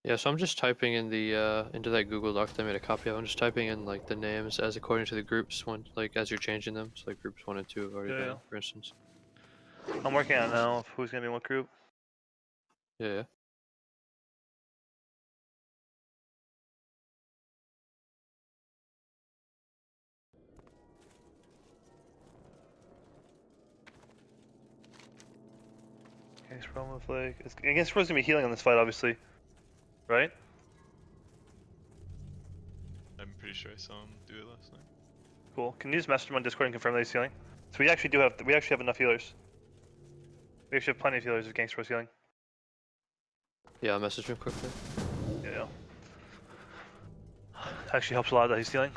Yeah, so I'm just typing in the into that Google Doc that I made a copy of. I'm just typing in like the names as according to the groups when like as you're changing them. So like groups 1 and 2 have already Yeah, been, yeah. for instance. I'm working on it now of who's gonna be in what group. Yeah, yeah. Against Pro with like against Pro's gonna be healing on this fight, obviously, right? I'm pretty sure I saw him do it last night. Cool. Can you just message him on Discord and confirm that he's healing? So we actually have enough healers. We actually have plenty of healers if Gangster Pro's healing. Yeah, I'll message him quickly. Yeah. Actually helps a lot that he's healing.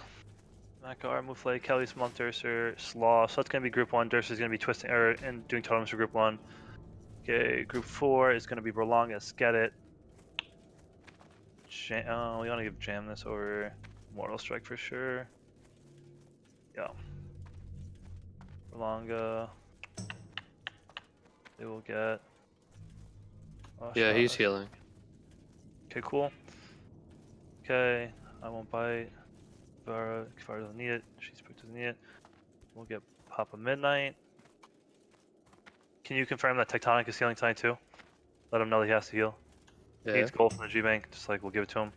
Makar, Muflay, Kelly, Smont, Durser, Slaw. So that's gonna be group 1. Durser is gonna be twisting and doing totems for group 1. Okay, group 4 is gonna be Berlanga, Skedit. We wanna give Jam this over Mortal Strike for sure. Yeah. Berlanga. They will get. Yeah, he's healing. Okay, cool. Okay, I won't bite. Kivara doesn't need it. She's doesn't need it. We'll get Papa Midnight. Can you confirm that Tectonic is healing tonight too? Let him know that he has to heal. Yeah. He needs gold from the G Bank, just like we'll give it to him.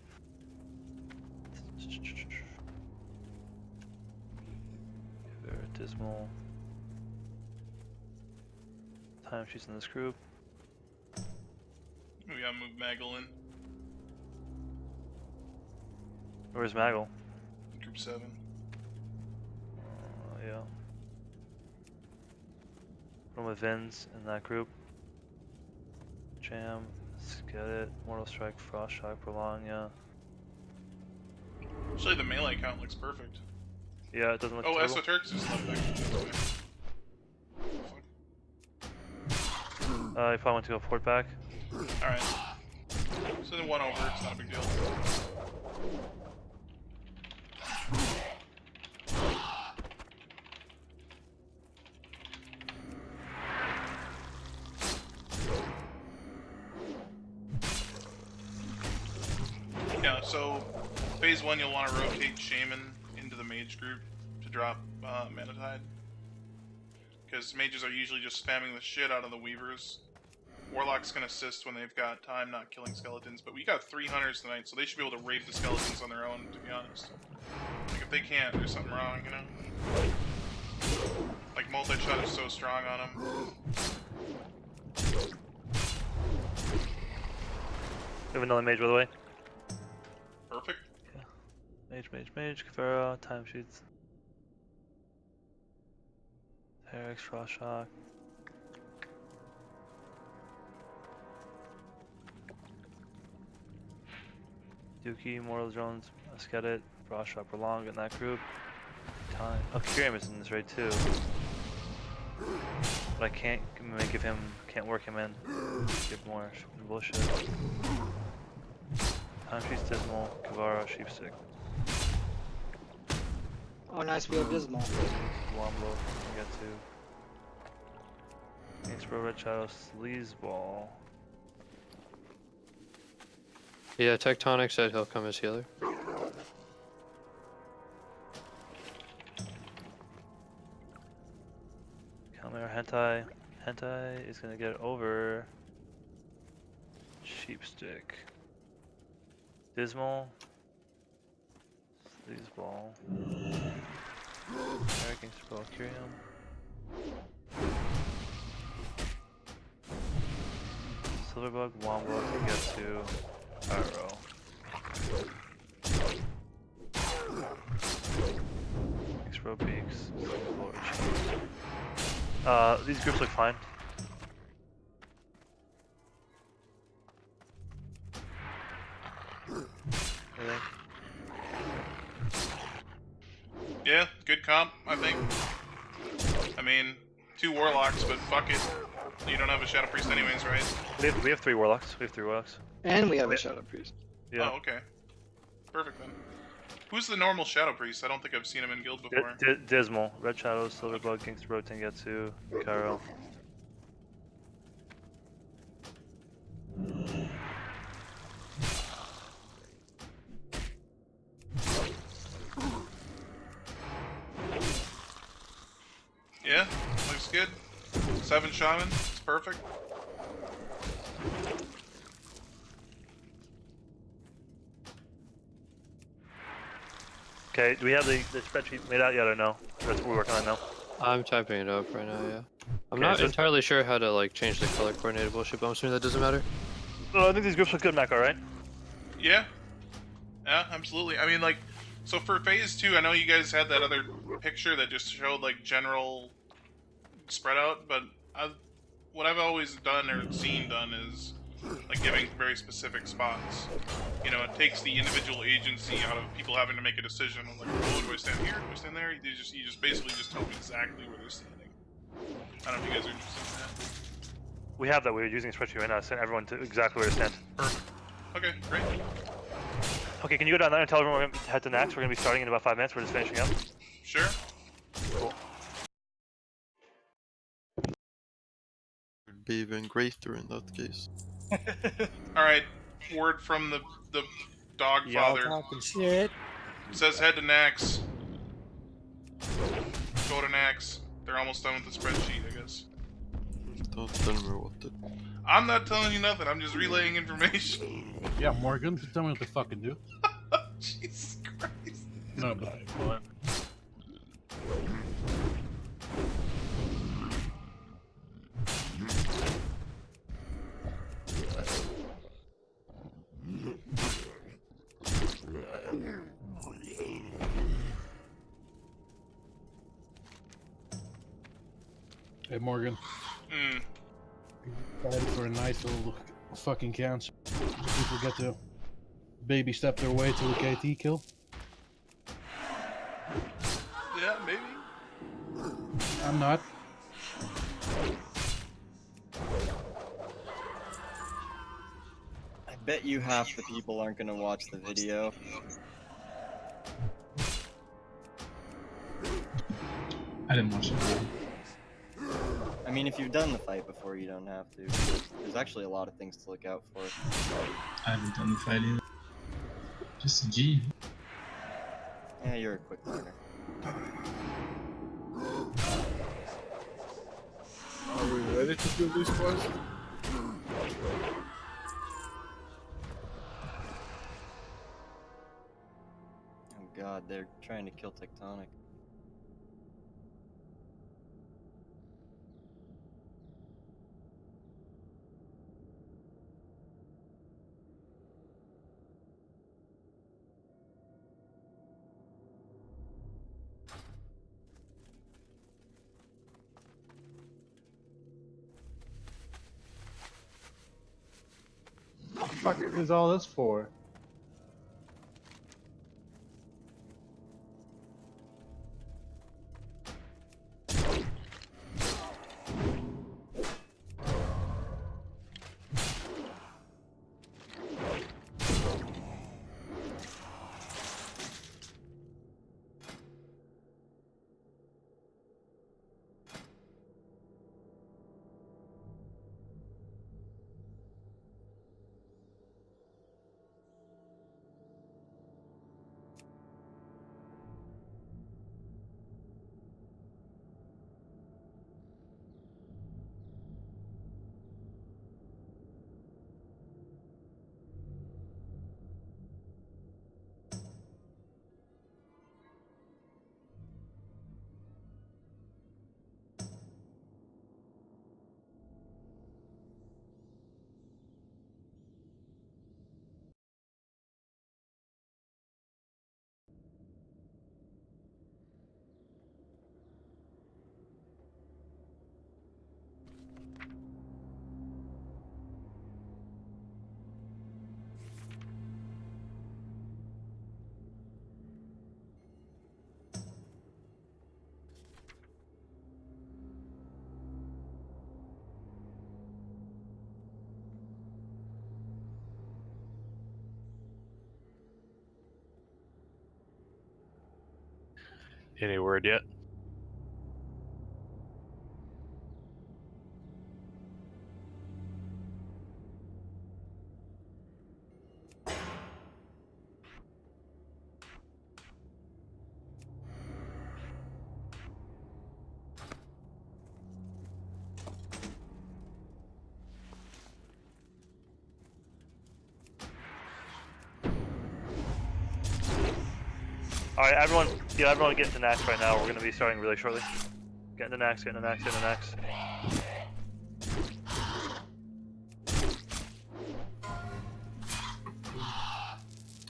Very dismal. Time she's in this group. We gotta move Maggle in. Where's Maggle? Group 7. Yeah. Put him with Vins in that group. Jam, Skedit, Mortal Strike, Frost Shock, Prolong, yeah. Actually, the melee count looks perfect. Yeah, it doesn't look Oh, terrible. Esoturks is left back. You probably want to go port back. Alright. So then 1 over, it's not a big deal. Yeah, so phase 1 you'll want to rotate Shaman into the mage group to drop Mana Tide. Because mages are usually just spamming the shit out of the weavers. Warlocks can assist when they've got time not killing skeletons, but we got 3 hunters tonight, so they should be able to raid the skeletons on their own, to be honest. Like, if they can't, there's something wrong, you know? Like, multi-shot is so strong on them. We have another mage, by the way. Perfect. Yeah. Mage, Kavera, time sheets. Herix, Frost Shock. Dookie, Mortal Drones, Skedit, Frost Shock, Prolong in that group. Time. Oh, Kyriam is in this raid too. But I can't work him in. Give more bullshit. Time sheets Dismal, Kavara, Sheepstick. Oh, nice, we have Dismal. Wombo, we get to. Expro Red Shadow, Sleazeball. Yeah, Tectonic said he'll come as healer. Camera Hentai. Hentai is gonna get over. Sheepstick. Dismal. Sleazeball. American Spell Kyriam. Silverbug, Wombo to get to Arrow. Expro Beaks. These groups look fine. Yeah, good comp, I think. I mean, 2 warlocks, but fuck it. You don't have a Shadow Priest anyways, right? We have 3 warlocks. And we have a Shadow Priest. Yeah. Oh, okay. Perfect then. Who's the normal Shadow Priest? I don't think I've seen him in guild before. Dismal, Red Shadows, Silverbug, Gangster Tengetsu, Cairo. Yeah, looks good. 7 shaman, it's perfect. Okay, do we have the spreadsheet made out yet or no? That's what we're working on now. I'm typing it up right now, yeah. I'm Okay, not so- entirely sure how to like change the color coordinated bullshit, but I'm assuming that doesn't matter. Oh, I think these groups look good, Mac, alright? Yeah, yeah, absolutely. I mean, like, so for phase 2, I know you guys had that other picture that just showed like general spread out, but what I've always done or seen done is like giving very specific spots. You know, it takes the individual agency out of people having to make a decision on like, oh, do I stand here? Do I stand there? You just basically just tell them exactly where they're standing. I don't know if you guys are interested in that. We have that. We're using a spreadsheet right now. Send everyone to exactly where to stand. Perfect. Okay, great. Okay, can you go down there and tell everyone we're going to head to next? We're going to be starting in about 5 minutes. We're just finishing up. Sure. Cool. Would be even greater in that case. All right. Word from the dog Y'all father. talking shit. Says head to Nax. Go to Nax. They're almost done with the spreadsheet, I guess. Don't tell me what to. I'm not telling you nothing. I'm just relaying information. Yeah, Morgan, tell me what to fucking do. Jesus Christ. No, but What? hey, Morgan, Hmm. excited for a nice little fucking cancer. People get to baby step their way to a KT kill. Yeah, maybe. I'm not. I bet you half the people aren't gonna watch the video. I didn't watch it. I mean, if you've done the fight before, you don't have to. There's actually a lot of things to look out for. I haven't done the fight either. Just a G. Yeah, you're a quick learner. Are we ready to do this quest? Oh god, they're trying to kill Tectonic. What the fuck is all this for? Any word yet? Alright, everyone get into Nax right now. We're gonna be starting really shortly. Get into Nax, get into Nax, get into Nax.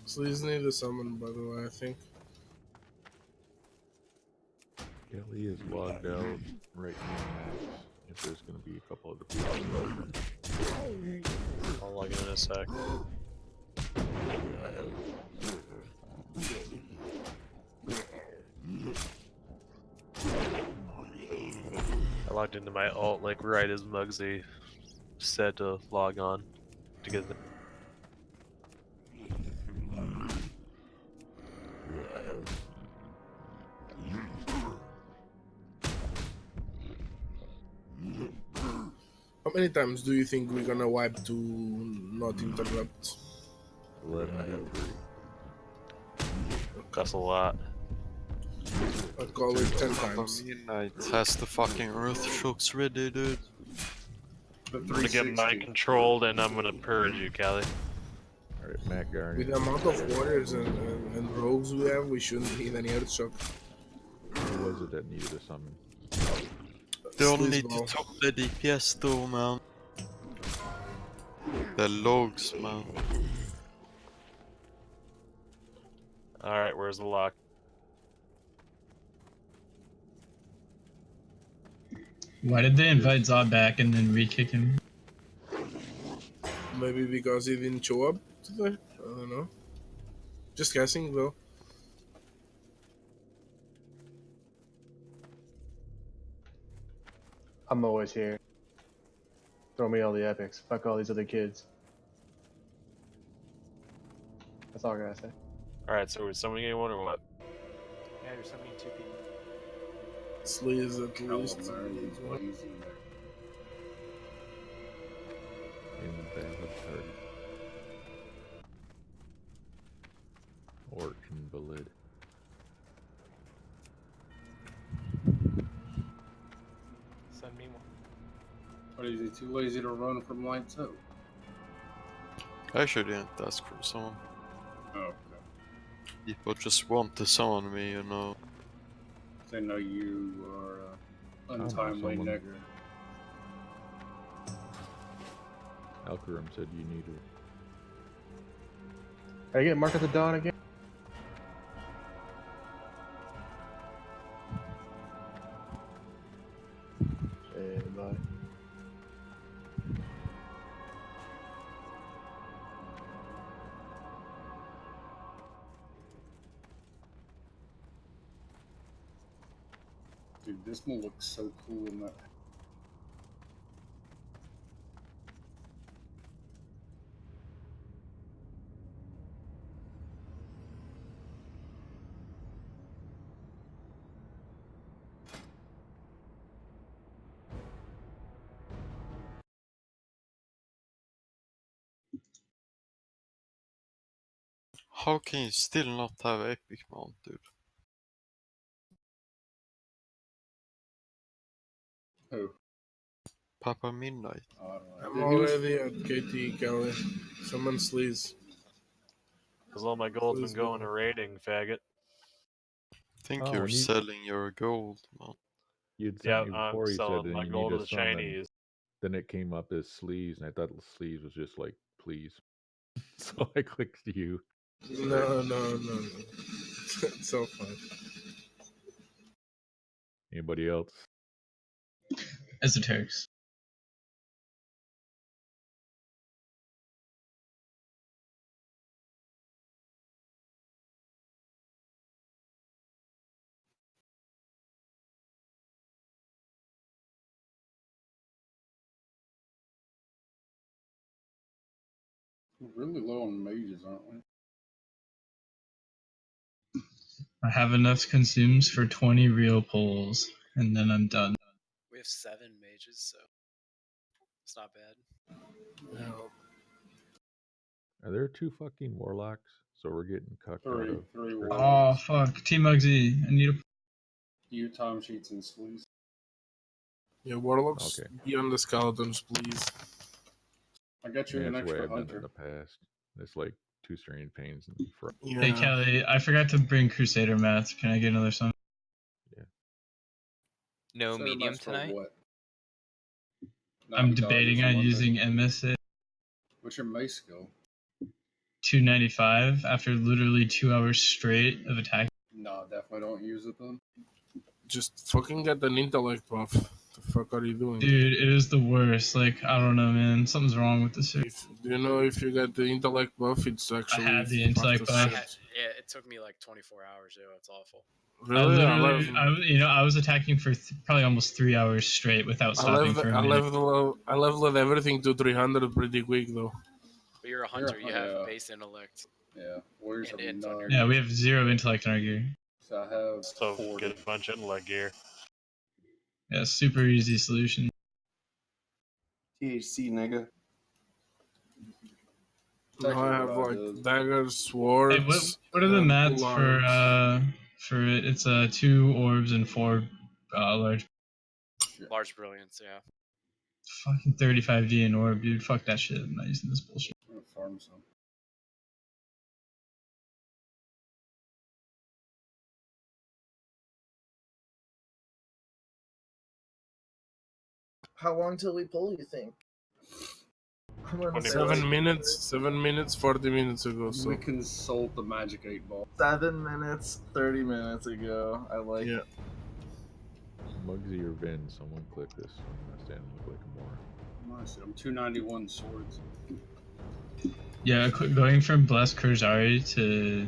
Sleaze need a summon, by the way, I think. Kelly is logged out right now. If there's gonna be a couple other people. I'll log in a sec. I logged into my alt like right as Muggsy said to log on to get the. How many times do you think we're gonna wipe to not interrupt? 11v3. That's a lot. I'd call it 10 times. Midnight has the fucking earth shocks ready, dude. I'm gonna get mind controlled and I'm gonna purge you, Callie. Alright, Matt Garney. With the amount of warriors and rogues we have, we shouldn't need any earth shock. Who was it that needed a summon? They all need to Sleazeball. top the DPS though, man. The logs, man. Alright, where's the lock? Why did they invite Zod back and then re-kick him? Maybe because he didn't show up today? I don't know. Just guessing though. I'm always here. Throw me all the epics. Fuck all these other kids. That's all I gotta say. Alright, so we're summoning anyone or what? Yeah, you're summoning 2 people. Sleaze at least. Invalid target. Or invalid. Send me one. What is he too lazy to run from lights out? I actually didn't ask for someone. Oh, okay. People just want to summon me, you know. They know you are untimely someone- nigger. Alcarum said you needed. Can I get Mark at the Dawn again? Hey, bye. Dude, this one looks so cool in that. How can you still not have epic mount, dude? Who? Papa Midnight. I'm already at KT, Kelly. Summon Sleaze. Cause all my gold's been going to raiding, faggot. Think Oh, you're and you- selling your gold, man. You'd Yeah, sent me I'm before you said selling that my you gold need to a the summon. Chinese. Then it came up as Sleaze, and I thought Sleaze was just like, please. So I clicked you. No. It's so fun. Anybody else? Esoterics. We're really low on mages, aren't we? I have enough consumes for 20 real pulls, and then I'm done. We have 7 mages, so it's not bad. Yeah. Are there 2 fucking warlocks? So we're getting cucked out of. Three Church. Oh, fuck. Team Muggsy, I need a. You time sheets and Sleaze. Yeah, warlocks, Okay. be on the skeletons, please. I got you Yeah, an that's the way extra I've done it in hunter. the past. It's like two Serene Pains and Hey Kelly, I forgot to bring Crusader math. Can I get another song? No medium tonight. What? I'm debating on using MSA. What's your mace skill? 295 after literally 2 hours straight of attack. No, definitely don't use it then. Just fucking get an intellect buff. The fuck are you doing? Dude, it is the worst. Like, I don't know, man. Something's wrong with this. Do you know if you get the intellect buff, it's actually. I had the intellect buff. Yeah, it took me like 24 hours. Yo, it's awful. Really? I was attacking for probably almost 3 hours straight without stopping for a minute. I leveled everything to 300 pretty quick though. But you're a hunter. You have base intellect. Yeah. Warriors have none. Yeah, we have 0 intellect in our gear. So I have. So get a bunch of intellect gear. Yeah, super easy solution. THC, nigga. Now I have like daggers, swords. Hey, what are the mats for it? It's 2 orbs and 4 large. Large brilliance, yeah. Fucking 35D an orb, dude. Fuck that shit. I'm not using this bullshit. I'm gonna farm some. How long till we pull, you think? 7 minutes, 7 minutes, 40 minutes ago. So We consult the magic 8 ball. 7 minutes, 30 minutes ago. I like it. Muggsy or Vin, someone click this. I'm gonna stand and look like a moron. Nice. I'm 291 swords. Yeah, going from Blessed Kurzari to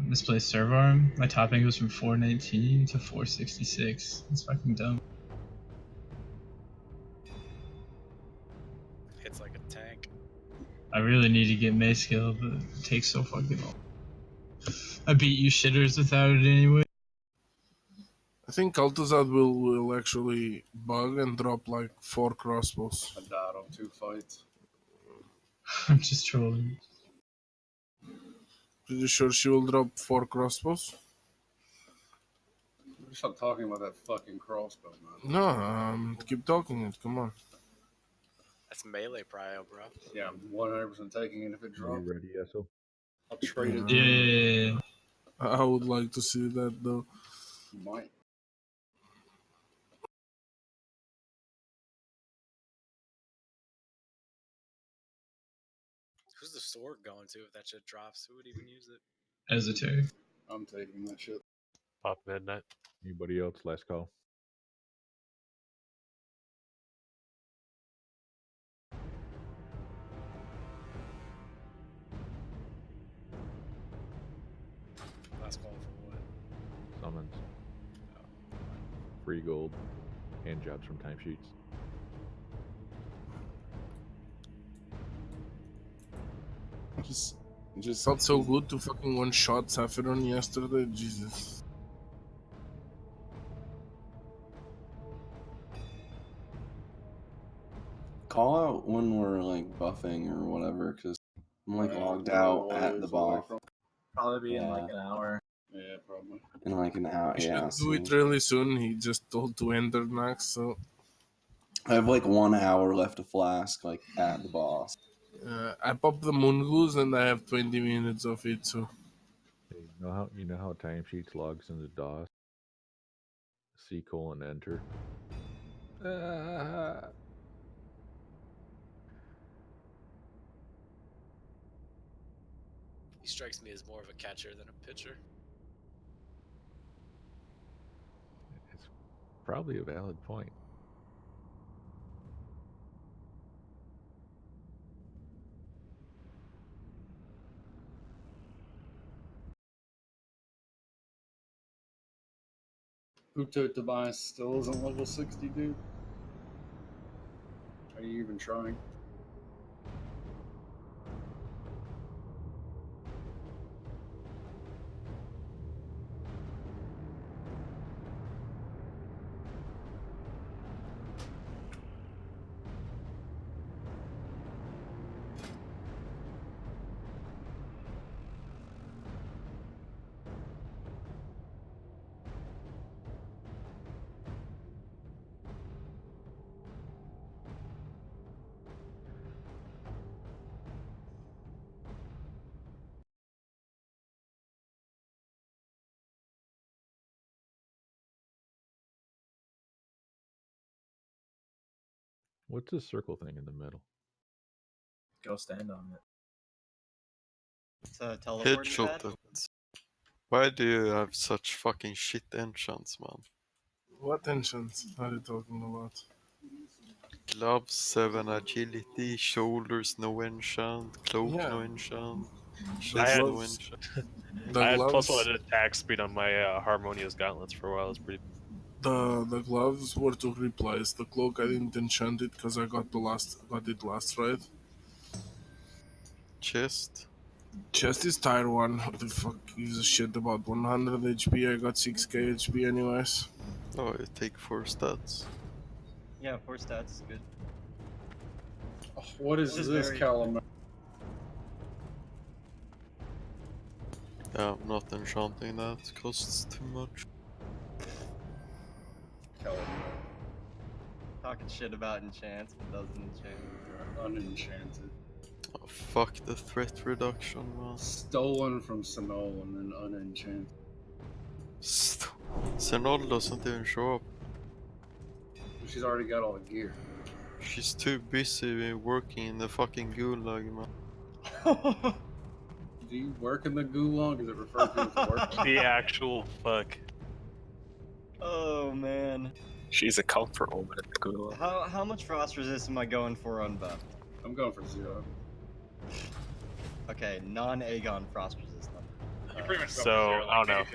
Misplaced Serve Arm, my topping goes from 419 to 466. It's fucking dumb. Hits like a tank. I really need to get Mace skill, but it takes so fucking long. I beat you shitters without it anyway. I think Altazad will actually bug and drop like 4 crossbows. I died on 2 fights. I'm just trolling. Pretty sure she will drop 4 crossbows? Stop talking about that fucking crossbow, man. No, keep talking it, come on. That's melee prio, bro. Yeah, I'm 100% taking it if it drops. You ready, Esso? I'll trade it. Yeah. I would like to see that though. You might. Who's the sword going to if that shit drops? Who would even use it? Esoteric. I'm taking that shit. Pop midnight. Anybody else? Last call. Last call for what? Summons. Free gold. Hand jobs from timesheets. Just felt so good to fucking one-shot Sapphiron yesterday, Jesus. Call out when we're like buffing or whatever, because I'm like logged out at the buff. Probably be in like an hour. Yeah, probably. In like an hour, We yeah. should do it really soon. He just told to enter max, so I have like 1 hour left to flask, like at the boss. I popped the moon goose and I have 20 minutes of it, so. Hey, you know how timesheets logs into DOS? C: enter. He strikes me as more of a catcher than a pitcher. It's probably a valid point. Uto Tobias still isn't level 60, dude. Are you even trying? What's this circle thing in the middle? Go stand on it. It's a teleporting Headshot pad. it. Why do you have such fucking shit enchants, man? What enchants are you talking about? Gloves 7 agility, shoulders no enchant, cloak Yeah. no enchant, The chest no gloves. enchant. The I had gloves. +1 attack speed on my Harmonious gauntlets for a while. It's pretty. The gloves were to replace the cloak. I didn't enchant it because I got it last right. Chest. Chest is tier 1. Who the fuck gives a shit about 100 HP? I got 6k HP anyways. Oh, you take 4 stats. Yeah, 4 stats, good. Oh, what is this, Calamari? Yeah, I'm not enchanting that. It costs too much. Talking shit about enchants, but doesn't enchant. Unenchanted. Oh, fuck the threat reduction, man. Stolen from Sinol and then unenchanted. Senol doesn't even show up. She's already got all the gear. She's too busy working in the fucking gulag, man. Do you work in the gulag? Is it referred to as work? The actual fuck. Oh man. She's a comfort woman at the gulag. How much frost resist am I going for unbuffed? I'm going for 0. Okay, non-Aegon frost resist. You pretty much so I don't know.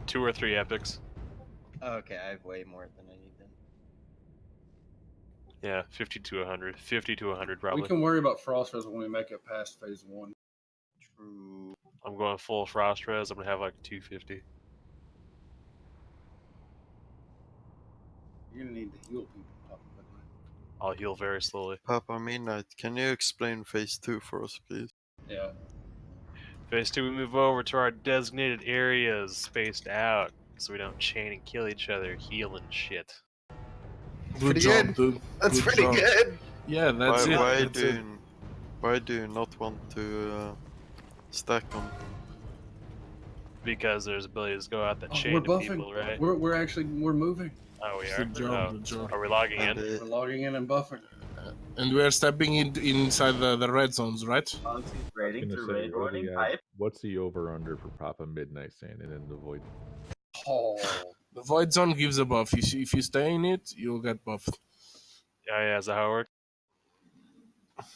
2 or 3 epics. Okay, I have way more than I need then. Yeah, 50 to 100. 50 to 100 probably. We can worry about frost res when we make it past phase 1. True. I'm going full frost res. I'm gonna have like 250. You're gonna need to heal people, Papa Midnight. I'll heal very slowly. Papa Midnight, can you explain phase 2 for us, please? Yeah. Phase 2, we move over to our designated areas, spaced out, so we don't chain and kill each other, healing shit. Good job, dude. That's Good pretty job. good. Yeah, that's it. That's it. Why do you not want to stack them? Because there's abilities to go out that Oh, chain we're to buffing. people, right? We're moving. Oh, we are? Good job, Oh. good job. Are we logging in? We're logging in and buffing. And we are stepping inside the red zones, right? Once he's I was raiding gonna through say, raid what do warning we have? pipe. What's the over/under for Papa Midnight standing in the void? Oh. The void zone gives a buff. If you stay in it, you'll get buffed. Yeah, is that how it works?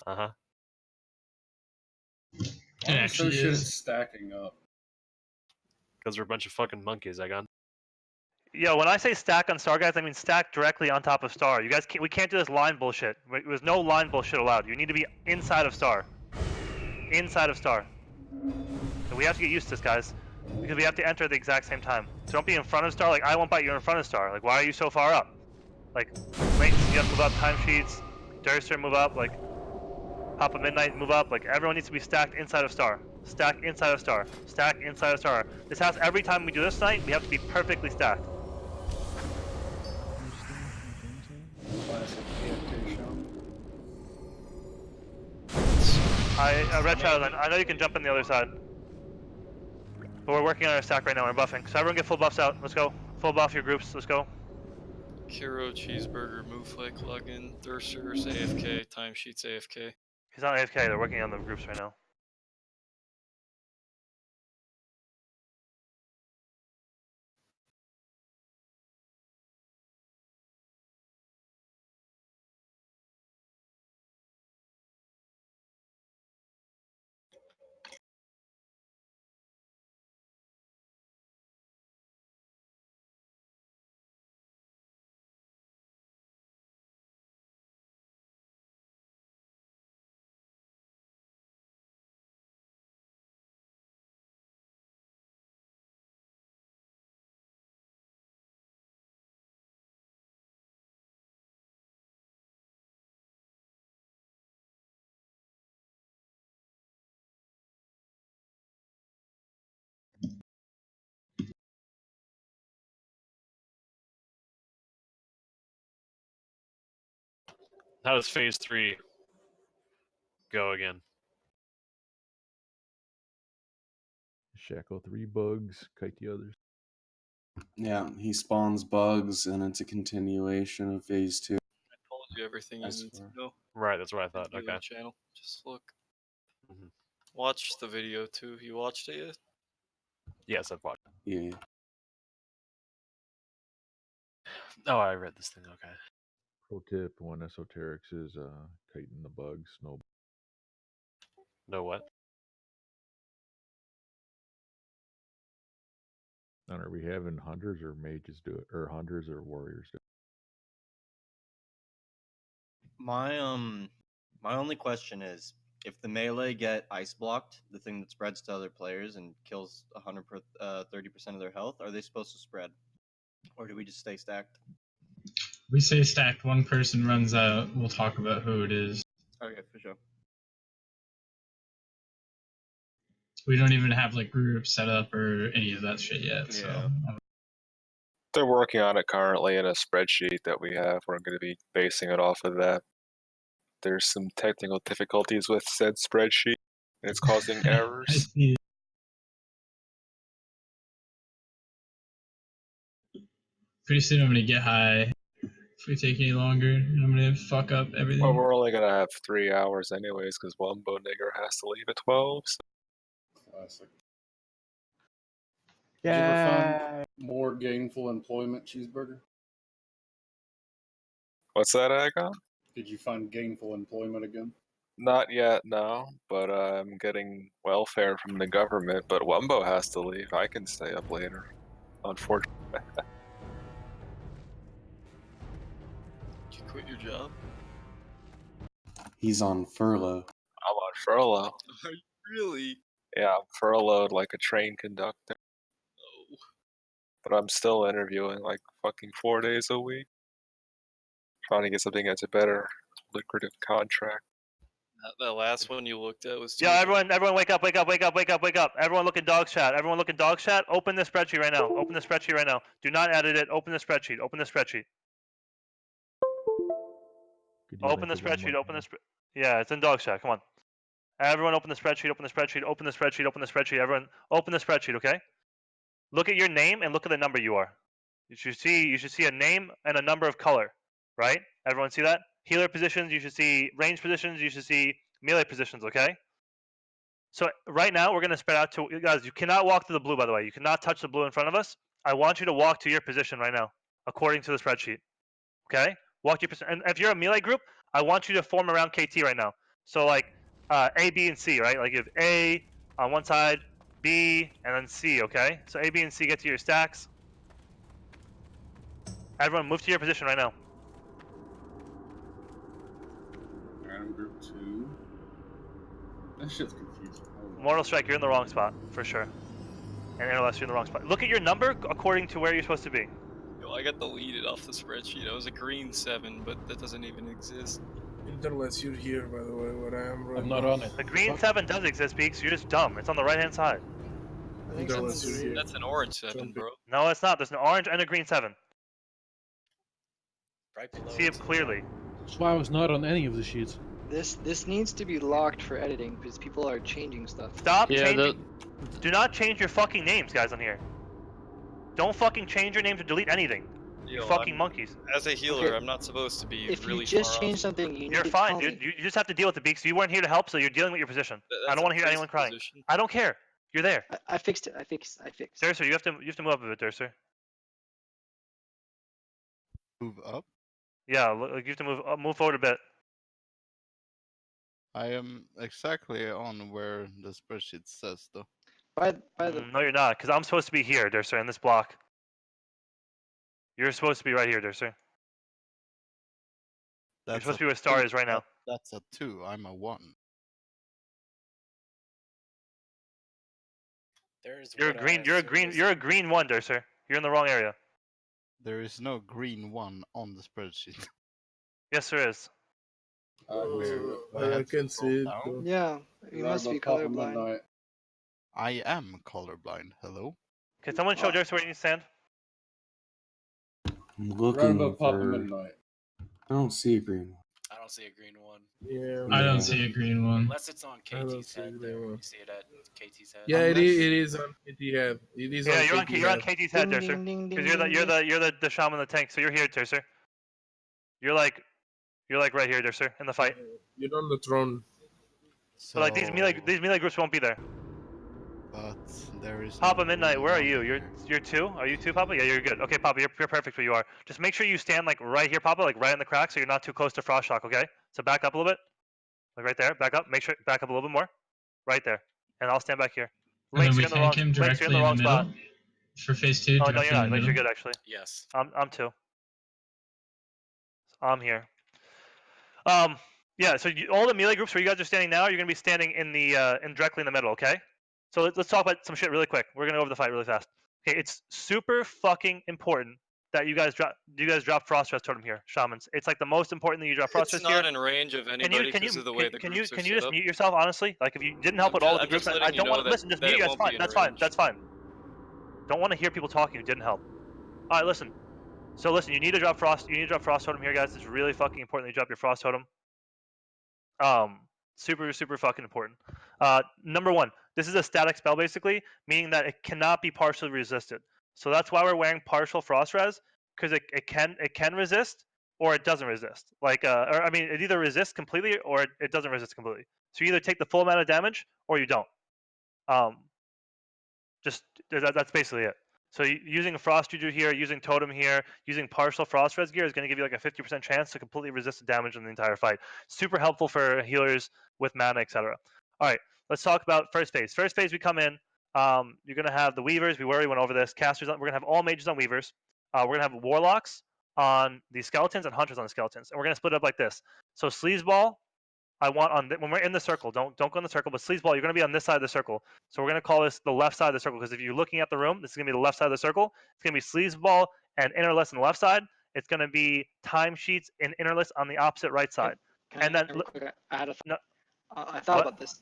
Uh-huh. Why is so shit is stacking up? Because we're a bunch of fucking monkeys, I got. Yo, when I say stack on star, guys, I mean stack directly on top of star. You guys, we can't do this line bullshit. There's no line bullshit allowed. You need to be inside of star. Inside of star. And we have to get used to this, guys, because we have to enter at the exact same time. So don't be in front of star. Like I won't bite you in front of star. Like why are you so far up? Like Lynx, you have to move up. Timesheets, Durster, move up. Like Papa Midnight, move up. Like everyone needs to be stacked inside of star. Stack inside of star. Stack inside of star. This house, every time we do this night, we have to be perfectly stacked. Classic AFK show. Red Shadow, I know you can jump in the other side. But we're working on our stack right now, we're buffing. So everyone get full buffs out, let's go. Full buff your groups, let's go. Kiro, Cheeseburger, Mooflick, login, Thirsters, AFK, Timesheets, AFK. He's not AFK, they're working on the groups right now. How does phase 3 go again? Shackle 3 bugs, kite the others. Yeah, he spawns bugs, and it's a continuation of phase 2. I told you everything you need to know. Right, that's what I thought. Healer Okay. channel. Just look. Mhm. Watch the video too. You watched it yet? Yes, I've watched. Yeah. Oh, I read this thing. Okay. Pro tip: when esoterics is kiting the bugs, no. No what? And are we having hunters or mages do it, or hunters or warriors do it? My only question is, if the melee get ice blocked, the thing that spreads to other players and kills 30% of their health, are they supposed to spread, or do we just stay stacked? We say stacked. One person runs out. We'll talk about who it is. Okay, for sure. We don't even have like groups set up or any of that shit yet. So Yeah. They're working on it currently in a spreadsheet that we have. We're going to be basing it off of that. There's some technical difficulties with said spreadsheet, and it's causing I errors. see. Pretty soon I'm gonna get high. If we take any longer, I'm gonna fuck up everything. Well, we're only going to have 3 hours anyways, because Wumbo Nigger has to leave at 12. So. Classic. Did you ever find more gainful employment, Cheeseburger? What's that, Agon? Did you find gainful employment again? Not yet, no. But I'm getting welfare from the government. But Wumbo has to leave. I can stay up later. Unfortunately. Did you quit your job? He's on furlough. I'm on furlough. Are you really? Yeah, I'm furloughed like a train conductor. Oh. But I'm still interviewing like fucking 4 days a week. Trying to get something that's a better lucrative contract. That last one you looked at was. Yeah, everyone, wake up, wake up, wake up, wake up, wake up. Everyone look in dog's chat. Everyone look in dog's chat. Open the spreadsheet right now. Open the spreadsheet right now. Do not edit it. Open the spreadsheet. Open the spreadsheet. Open the spreadsheet. Open the Yeah, it's in dog's chat. Come on. Everyone open the spreadsheet. Open the spreadsheet. Open the spreadsheet. Open the spreadsheet. Everyone open the spreadsheet, okay? Look at your name and look at the number you are. You should see a name and a number of color, right? Everyone see that? Healer positions, you should see range positions, you should see melee positions, okay? So right now we're gonna spread out to guys. You cannot walk to the blue, by the way. You cannot touch the blue in front of us. I want you to walk to your position right now, according to the spreadsheet. Okay? Walk to your position. And if you're a melee group, I want you to form around KT right now. So like A, B, and C, right? Like you have A on one side, B, and then C, okay? So A, B, and C get to your stacks. Everyone move to your position right now. Random group 2. That shit's confusing. Mortal Strike, you're in the wrong spot, for sure. And NLS, you're in the wrong spot. Look at your number according to where you're supposed to be. Yo, I got deleted off the spreadsheet. I was a green 7, but that doesn't even exist. Interless, you're here, by the way, where I am right I'm not now. on it. The green 7 does exist, Beaks. You're just dumb. It's on the right-hand side. I think That's an orange 7, bro. No, it's not. There's an orange and a green 7. Right below. See it clearly. That's why I was not on any of the sheets. This needs to be locked for editing because people are changing stuff. Stop changing. Do not change your fucking names, guys, on here. Don't fucking change your names or delete anything. You fucking monkeys. As a healer, Okay. I'm not supposed to be If really you just far change off. something, you need You're to fine, tell dude. me. You just have to deal with it, Beaks. You weren't here to help, so you're dealing with your position. I That's don't a want to hear anyone crazy crying. position. I don't care. You're there. I fixed it. I fixed. Durser, you have to move up a bit, Durser. Move up? Yeah, you have to move forward a bit. I am exactly on where the spreadsheet says, though. By the No, you're not, because I'm supposed to be here, Durser, in this block. You're supposed to be right here, Durser. You're supposed to be where Star is right now. That's a 2. I'm a 1. There's You're a green. You're a green. You're a green 1, Durser. You're in the wrong area. There is no green 1 on the spreadsheet. Yes, there is. I can see it. Though. Yeah, you must be colorblind. I am colorblind. Hello? Can someone show Durser where you stand? I'm looking above Papa for. Midnight. I don't see a green one. I don't see a green 1. Yeah. I don't see a green one. Unless it's on I don't KT's see a head. green There. one. You see it at KT's head. Yeah, it is on KT head. It is Yeah, on you're on. KT You're on head. KT's head, Durser. Because you're the shaman of the tank. So you're here, Durser. You're like You're like right here, sir, in the fight. You're on the throne. So like these melee groups won't be there. But there is Papa no Midnight, green where are down you? there. You're 2? Are you 2, Papa? Yeah, you're good. Okay, Papa, you're perfect where you are. Just make sure you stand like right here, Papa, like right in the crack, so you're not too close to Frost Shock. Okay? So back up a little bit, like right there. Back up. Make sure back up a little bit more, right there. And I'll stand back here. And then Lynx, we you're in the tank wrong. him Lynx, you're in directly the in the wrong middle spot. for phase 2. Oh no, Directly you're in not. the Lynx, middle. you're good actually. Yes. I'm 2. I'm here. Yeah. So all the melee groups where you guys are standing now, you're gonna be standing in the in directly in the middle. Okay. So let's talk about some shit really quick. We're gonna go over the fight really fast. Okay, it's super fucking important that you guys drop Frost Rest Totem here, Shamans. It's like the most important that you drop Frost It's Rest not here. in range of anybody because of the way the groups are Can you set just up. mute yourself honestly? Like if you didn't help at all with the I'm just groups, I letting you don't know want to that, listen. Just that mute. it That's won't fine. be in That's fine. range. That's fine. Don't want to hear people talking who didn't help. All right, listen. So listen, you need to drop Frost. You need to drop Frost Totem here, guys. It's really fucking important that you drop your Frost Totem. Super fucking important. Number 1, this is a static spell basically, meaning that it cannot be partially resisted. So that's why we're wearing partial Frost Res, because it can resist or it doesn't resist. Like or I mean, it either resists completely or it doesn't resist completely. So you either take the full amount of damage or you don't. Just that's basically it. So using a Frost Juju here, using Totem here, using partial Frost Res gear is going to give you like a 50% chance to completely resist the damage in the entire fight. Super helpful for healers with mana, etc. All right, let's talk about first phase. First phase, we come in. You're going to have the Weavers. We already went over this. Casters. We're going to have all mages on Weavers. We're going to have Warlocks on the Skeletons and Hunters on the Skeletons. And we're going to split it up like this. So Sleazeball, I want on when we're in the circle. Don't go in the circle, but Sleazeball, you're going to be on this side of the circle. So we're going to call this the left side of the circle because if you're looking at the room, this is going to be the left side of the circle. It's going to be Sleazeball and Inner List on the left side. It's going to be Timesheets and Inner List on the opposite right side. Can I real quick add a thought? I thought about this.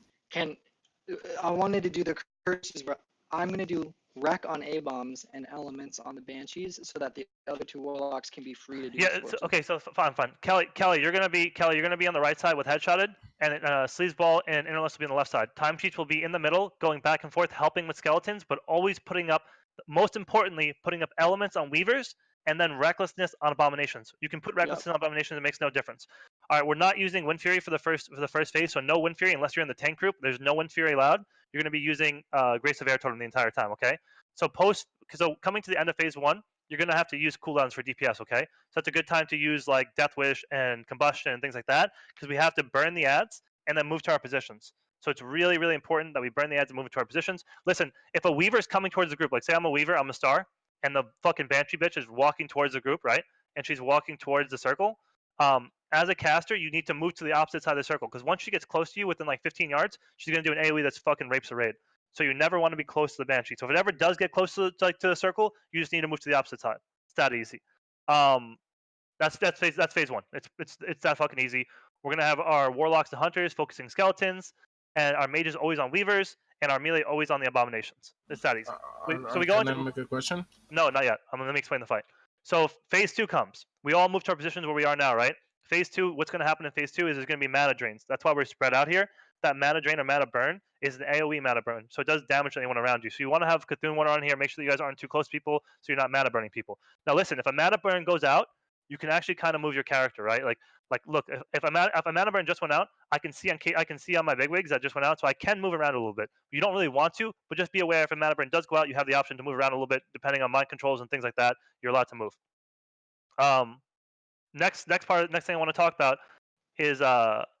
I wanted to do the curses, but I'm going to do wreck on A-bombs and elements on the Banshees so that the other 2 Warlocks can be free to do Okay, so fine. Kelly, you're gonna be on the right side with Headshotted, and Sleazeball and Inner List will be on the left side. Timesheets will be in the middle, going back and forth, helping with Skeletons, but always putting up, most importantly, putting up elements on Weavers, and then Recklessness on Abominations. You can put Recklessness on Abominations; it makes no difference. All right, we're not using Wind Fury for the first phase, so no Wind Fury unless you're in the tank group. There's no Wind Fury allowed. You're gonna be using Grace of Air Totem the entire time. Okay, so coming to the end of phase 1. You're going to have to use cooldowns for DPS, okay? So it's a good time to use like Death Wish and Combustion and things like that because we have to burn the ads and then move to our positions. So it's really, really important that we burn the ads and move to our positions. Listen, if a Weaver is coming towards the group, like say I'm a Weaver, I'm a star, and the fucking Banshee bitch is walking towards the group, right? And she's walking towards the circle. As a caster, you need to move to the opposite side of the circle because once she gets close to you within like 15 yards, she's going to do an AoE that's fucking rapes a raid. So you never want to be close to the Banshee. So if it ever does get close to the circle, you just need to move to the opposite side. It's that easy. That's phase 1. It's that fucking easy. We're gonna have our Warlocks and Hunters focusing Skeletons, and our Mages always on Weavers, and our melee always on the Abominations. It's that easy. So we go Can I into make a question? no, not yet. Let me explain the fight. So phase 2 comes. We all move to our positions where we are now, right? Phase 2. What's going to happen in phase 2 is there's going to be mana drains. That's why we're spread out here. That mana drain or mana burn is an AoE mana burn, so it does damage to anyone around you. So you want to have Cthulhu Water on here. Make sure that you guys aren't too close to people, so you're not mana burning people. Now listen, if a mana burn goes out, you can actually kind of move your character, right? Like look, if a mana burn just went out, I can see on my bigwigs that just went out, so I can move around a little bit. You don't really want to, but just be aware if a mana burn does go out, you have the option to move around a little bit depending on mind controls and things like that. You're allowed to move. Next thing I want to talk about is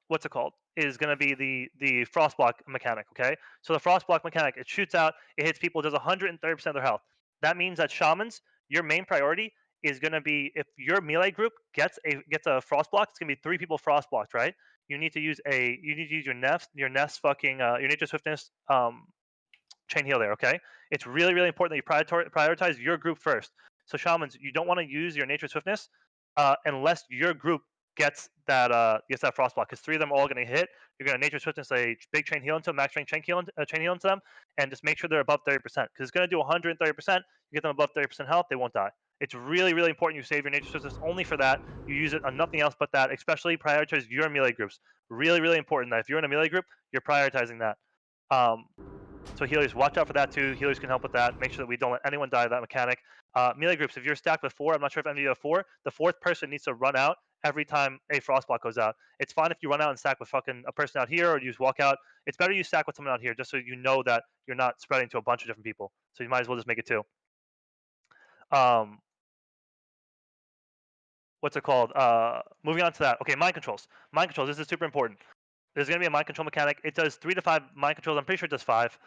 what's it called? Is going to be the frost block mechanic. Okay, so the frost block mechanic, it shoots out, it hits people, does 130% of their health. That means that shamans, your main priority is going to be if your melee group gets a frost block, it's going to be 3 people frost blocked, right? You need to use your nature swiftness chain heal there. Okay, it's really, really important that you prioritize your group first. So shamans, you don't want to use your nature swiftness unless your group gets that frost block, because 3 of them are all going to hit. You're going to nature swiftness a big chain heal into them, max chain heal into them, and just make sure they're above 30%, because it's going to do 130%. You get them above 30% health, they won't die. It's really, really important you save your nature swiftness only for that. You use it on nothing else but that. Especially prioritize your melee groups. Really, really important that if you're in a melee group, you're prioritizing that. So healers, watch out for that too. Healers can help with that. Make sure that we don't let anyone die of that mechanic. Melee groups, if you're stacked with 4, I'm not sure if any of you have 4, the 4th person needs to run out every time a frost block goes out. It's fine if you run out and stack with fucking a person out here, or you just walk out. It's better you stack with someone out here, just so you know that you're not spreading to a bunch of different people. So you might as well just make it 2. What's it called? Moving on to that. Okay, mind controls. Mind controls. This is super important. There's going to be a mind control mechanic. It does 3 to 5 mind controls. I'm pretty sure it does 5.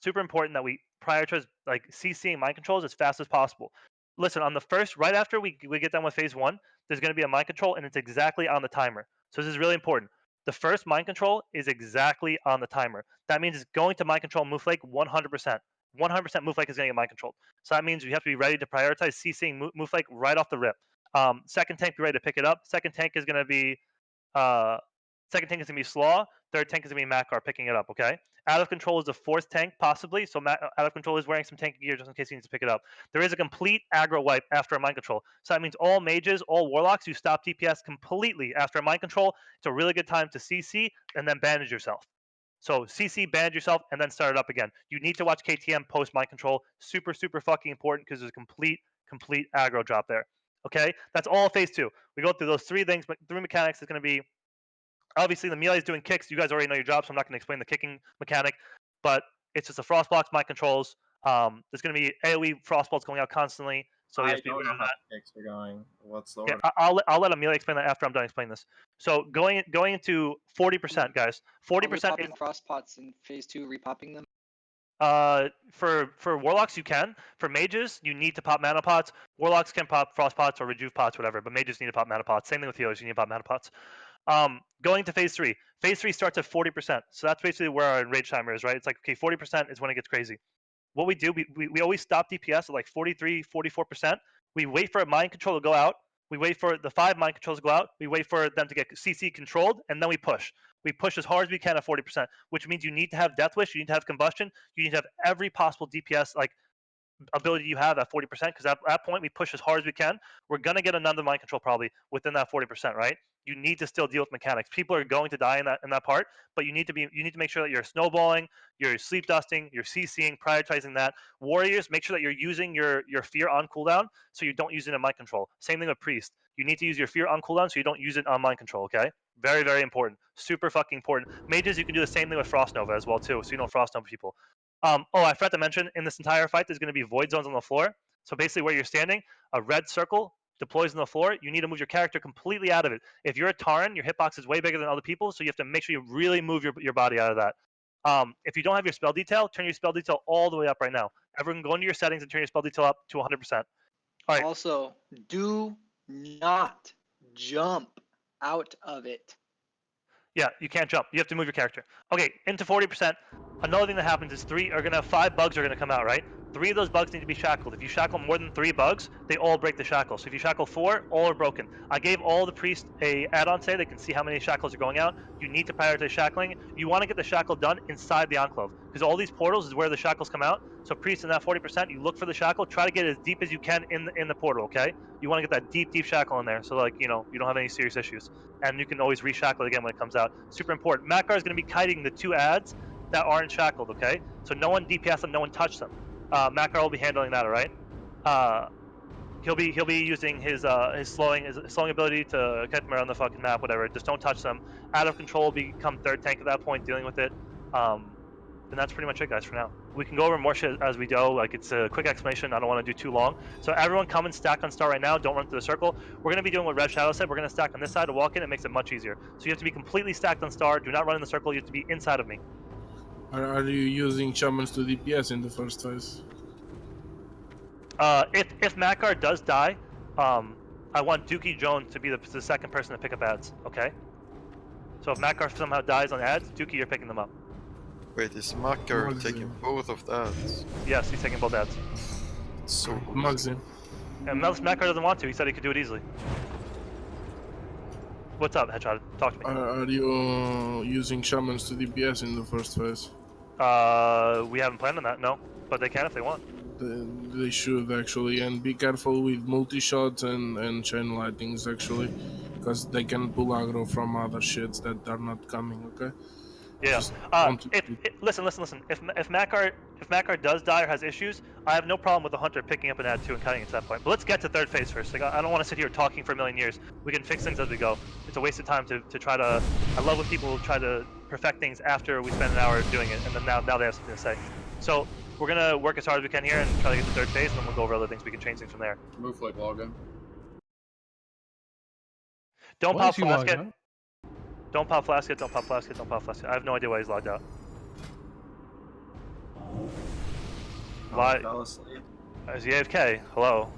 Super important that we prioritize like CCing mind controls as fast as possible. Listen, on the first, right after we get done with phase 1, there's going to be a mind control, and it's exactly on the timer. So this is really important. The first mind control is exactly on the timer. That means it's going to mind control move flake 100%. 100% move flake is going to get mind controlled. So that means you have to be ready to prioritize CCing move flake right off the rip. Second tank, be ready to pick it up. Second tank is going to be second tank is going to be Slaw. Third tank is going to be Makar picking it up, okay? Out of control is the 4th tank, possibly. So out of control is wearing some tank gear just in case he needs to pick it up. There is a complete aggro wipe after a mind control. So that means all mages, all warlocks, you stop DPS completely after a mind control. It's a really good time to CC and then bandage yourself. So CC, bandage yourself, and then start it up again. You need to watch KTM post mind control. Super, super fucking important because there's a complete aggro drop there. Okay? That's all phase 2. We go through those 3 things, but 3 mechanics is going to be obviously the melee is doing kicks. You guys already know your job, so I'm not going to explain the kicking mechanic, but it's just a frost blocks, mind controls. There's going to be AoE frost bolts going out constantly, so you have to be aware of that. Kicks are going. What's the Okay, order? I'll let Amelia explain that after I'm done explaining this. So going into 40%, guys. 40% is frost pots in phase 2, repopping them. For warlocks you can. For mages, you need to pop mana pots. Warlocks can pop frost pots or rejuve pots, whatever. But mages need to pop mana pots. Same thing with healers. You need to pop mana pots. Going to phase 3. Phase 3 starts at 40%. So that's basically where our enrage timer is, right? It's like, okay, 40% is when it gets crazy. What we do, we always stop DPS at like 43, 44%. We wait for a mind control to go out. We wait for the 5 mind controls to go out. We wait for them to get CC controlled, and then we push. We push as hard as we can at 40%, which means you need to have Death Wish, you need to have Combustion, you need to have every possible DPS like ability you have at 40%, because at that point we push as hard as we can. We're gonna get another mind control probably within that 40%, right? You need to still deal with mechanics. People are going to die in that part, but you need to make sure that you're snowballing, you're sleep dusting, you're CCing, prioritizing that. Warriors, make sure that you're using your fear on cooldown so you don't use it in mind control. Same thing with priest. You need to use your fear on cooldown so you don't use it on mind control, okay? Very, very important. Super fucking important. Mages, you can do the same thing with Frost Nova as well too, so you don't Frost Nova people. I forgot to mention, in this entire fight, there's going to be void zones on the floor. So basically, where you're standing, a red circle deploys on the floor. You need to move your character completely out of it. If you're a Tauren, your hitbox is way bigger than other people, so you have to make sure you really move your body out of that. If you don't have your spell detail, turn your spell detail all the way up right now. Everyone, go into your settings and turn your spell detail up to 100%. All right. Also, do not jump out of it. Yeah, you can't jump. You have to move your character. Okay, into 40%. Another thing that happens is 5 bugs are gonna come out, right? 3 of those bugs need to be shackled. If you shackle more than 3 bugs, they all break the shackle. So if you shackle 4, all are broken. I gave all the priests a add-on today. They can see how many shackles are going out. You need to prioritize shackling. You want to get the shackle done inside the enclave, because all these portals is where the shackles come out. So priests in that 40%, you look for the shackle. Try to get it as deep as you can in the portal. Okay? You want to get that deep shackle in there, so like you don't have any serious issues. And you can always reshackle it again when it comes out. Super important. Makar is going to be kiting the 2 adds that aren't shackled, okay? So no one DPS them, no one touch them. Makar will be handling that, all right? He'll be using his slowing ability to get them around the fucking map, whatever. Just don't touch them. Out of control will become 3rd tank at that point, dealing with it. And that's pretty much it, guys, for now. We can go over more shit as we go. Like, it's a quick explanation. I don't want to do too long. So everyone come and stack on star right now. Don't run through the circle. We're going to be doing what Red Shadow said. We're going to stack on this side to walk in. It makes it much easier. So you have to be completely stacked on star. Do not run in the circle. You have to be inside of me. Are you using shamans to DPS in the first phase? If Makar does die, I want Dookie Jones to be the second person to pick up ads, okay? So if Makar somehow dies on ads, Dookie, you're picking them up. Wait, is Makar taking both of the ads? Yes, he's taking both ads. So Maxim. And Makar doesn't want to. He said he could do it easily. What's up, Hedgehog? Talk to me. Are you using shamans to DPS in the first phase? We haven't planned on that, no. But they can if they want. They should actually, and be careful with multi-shots and chain lightnings actually, because they can pull aggro from other shits that are not coming, okay? Yeah. Just want to- Listen. If Makar does die or has issues, I have no problem with the hunter picking up an ad 2 and cutting it to that point. But let's get to third phase first. Like I don't want to sit here talking for a million years. We can fix things as we go. It's a waste of time to try to. I love when people try to perfect things after we spend an hour doing it, and then now they have something to say. So we're gonna work as hard as we can here and try to get to third phase, and then we'll go over other things. We can change things from there. Move like login. Don't Why pop is he logged flask it. out? Don't pop flask it. Don't pop flask it. Don't pop flask it. I have no idea why he's logged out. Why? Fell asleep. Is he AFK? Hello.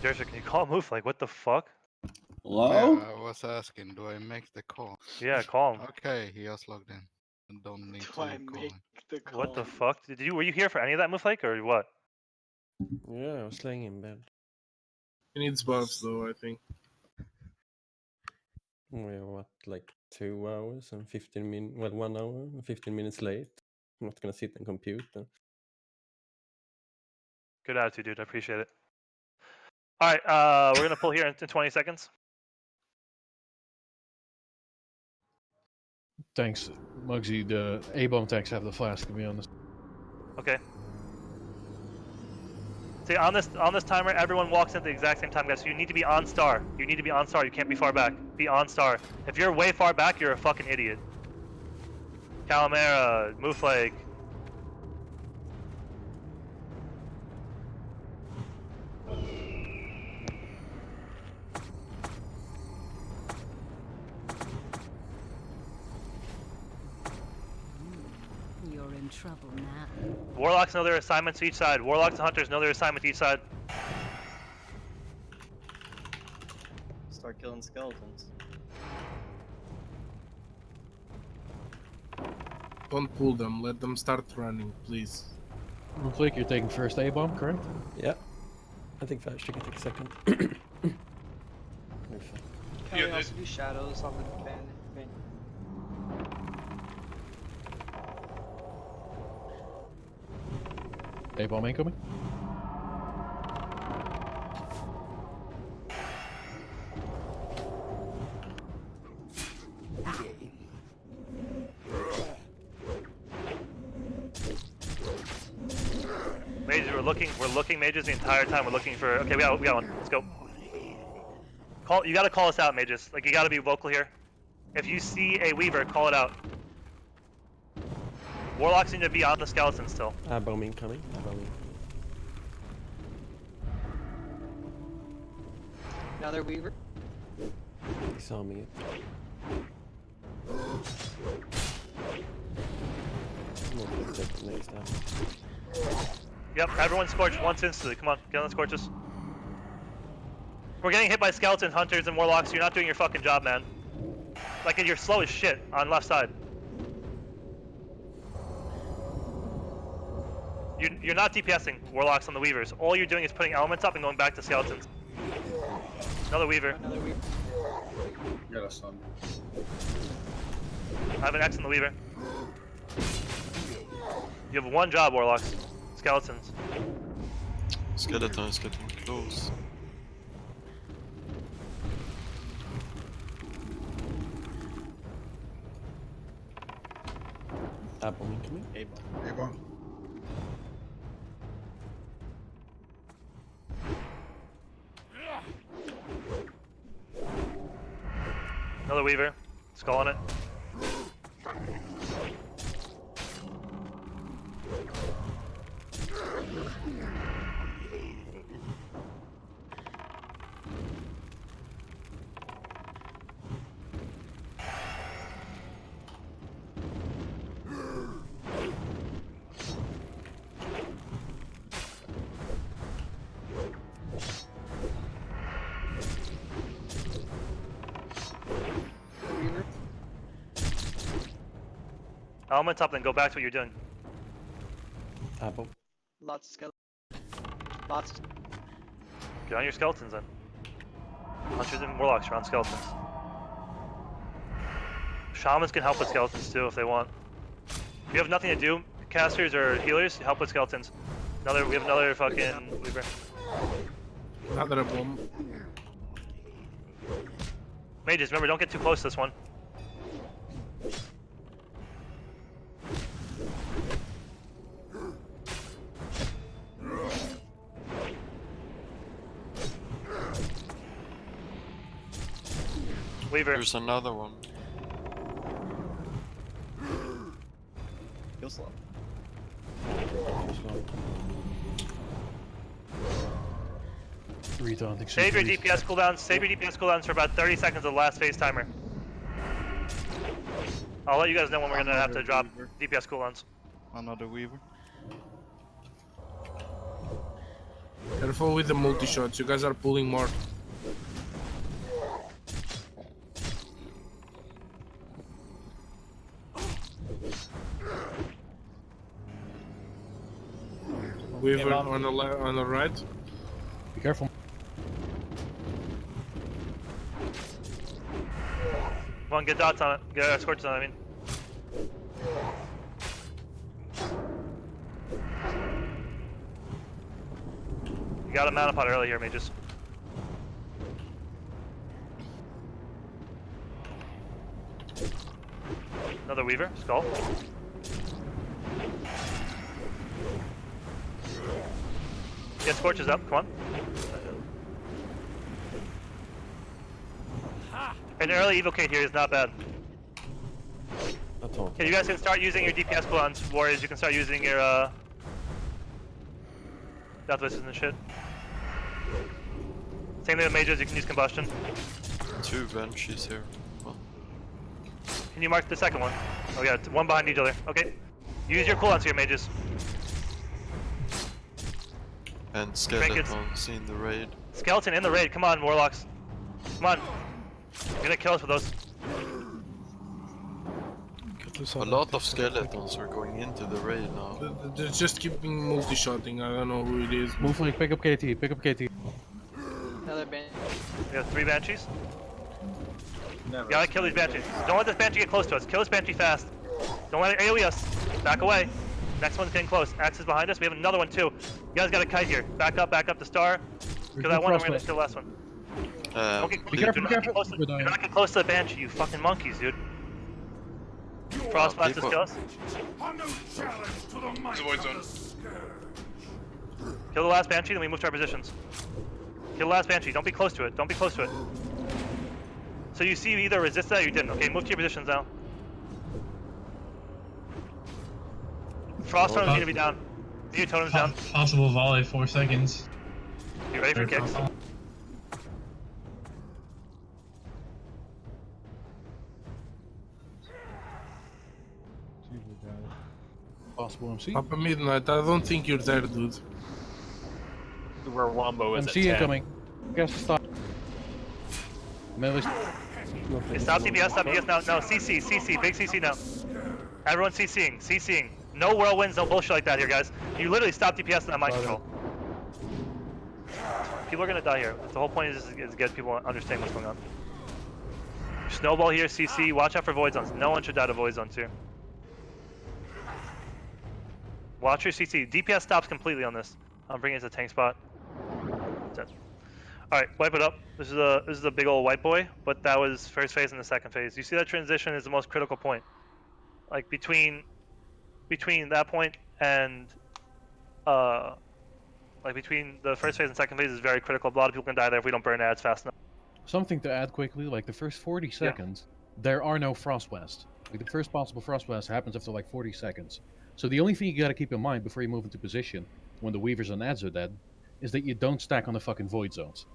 Jersey, can you call move? Like, what the fuck? Yeah, I was asking, do I make the call? Yeah, call him. Okay, he has logged in. I don't need to call him. What the fuck? Were you here for any of that move, like, or what? Yeah, I was laying in bed. He needs buffs though, I think. We're what, like 2 hours and 15 minutes? Well, 1 hour and 15 minutes late. I'm not gonna sit and compute. Good attitude, dude. I appreciate it. All right, we're gonna pull here in 20 seconds. Thanks, Muggsy. The A-bomb tanks have the flask, to be honest. Okay. See, on this timer, everyone walks in at the exact same time, guys. So you need to be on star. You need to be on star. You can't be far back. Be on star. If you're way far back, you're a fucking idiot. Calamera, Mooflake. You're in trouble now. Warlocks know their assignments to each side. Warlocks and hunters know their assignment to each side. Start killing skeletons. Don't pull them. Let them start running, please. Flick, you're taking first A-bomb, correct? Yeah. I think Flash can take second. Can we also do shadows on the band? A-bomb incoming. Mages, we're looking mages the entire time. We're looking for. Okay, we got one. Let's go. You gotta call us out, mages. Like, you gotta be vocal here. If you see a weaver, call it out. Warlocks need to be on the skeleton still. Bomb incoming. Bomb incoming. Another weaver. He saw me. Next time. Yep, everyone scorch once instantly. Come on, get on the scorches. We're getting hit by skeletons, hunters, and warlocks. You're not doing your fucking job, man. Like, you're slow as shit on left side. You're not DPSing warlocks on the weavers. All you're doing is putting elements up and going back to skeletons. Another weaver. Another weaver. Got a stun. I have an X on the weaver. You have one job, warlocks. Skeletons. Skeleton is getting close. Bomb incoming. A-bomb. Another weaver. Skull on it. Elements up, then go back to what you're doing. Apple. Lots of skeletons. Lots. Get on your skeletons then. Hunters and warlocks are on skeletons. Shamans can help with skeletons too if they want. If you have nothing to do, casters or healers, help with skeletons. We have another fucking Weaver. Another bomb. Mages, remember, don't get too close to this one. Weaver. There's another one. Heal slow. Retaunting. Save your DPS cooldowns. Save your DPS cooldowns for about 30 seconds of the last phase timer. I'll let you guys know when we're gonna have to drop DPS cooldowns. Another Weaver. Careful with the multi-shots, you guys are pulling more. Weaver on the right. Be careful. Come on, get dots on it. Get scorches on it, I mean. You got a mana pot early here, mages. Another Weaver, skull. Get scorches up, come on. An early evocate here is not bad. Okay, you guys can start using your DPS cooldowns, warriors. You can start using your death wishes and shit. Same thing with mages, you can use combustion. 2 Banshees here. Well, Can you mark the second one? Oh yeah, one behind each other. Okay. Use your cooldowns here, mages. and skeletons in the raid. Skeleton in the raid, come on, warlocks. Come on. You're gonna kill us with those. A lot of skeletons are going into the raid now. They're just keeping multi-shotting, I don't know who it is. Move like pick up KT, pick up KT. Another Banshee. We have 3 banshees. Gotta kill these banshees. Don't let this banshee get close to us. Kill this banshee fast. Don't let it AoE us. Back away. Next one's getting close. Axe is behind us. We have another one too. You guys got a kite here. Back up to star. Kill that one and we're gonna kill the last one. Be careful, be careful. Do not get close to the banshee, you fucking monkeys, dude. Frostblast just kill us. There's a void zone. Kill the last banshee, then we move to our positions. Kill the last banshee. Don't be close to it. Don't be close to it. So you see you either resist that or you didn't. Okay, move to your positions now. Frost totems need to be down. Your totems down. Possible volley, 4 seconds. You ready for kicks? Possible MC. Papa Midnight, I don't think you're there, dude. Where Wombo is MC at 10. incoming. Guess stop. Melee. Stop DPS now. No, CC, big CC now. Everyone CCing. No whirlwinds, no bullshit like that here, guys. You literally stop DPS in that mind control. People are gonna die here. The whole point is to get people to understand what's going on. Snowball here, CC. Watch out for void zones. No one should die to void zones here. Watch your CC. DPS stops completely on this. I'm bringing it to the tank spot. Alright, wipe it up. This is a big old white boy, but that was first phase and the second phase. You see that transition is the most critical point. Like between that point and like between the first phase and second phase is very critical. A lot of people can die there if we don't burn ads fast enough. Something to add quickly, like the first 40 seconds, there are no frost blasts. Like the first possible frost blast happens after like 40 seconds. So the only thing you gotta keep in mind before you move into position, when the weavers and ads are dead, is that you don't stack on the fucking void zones.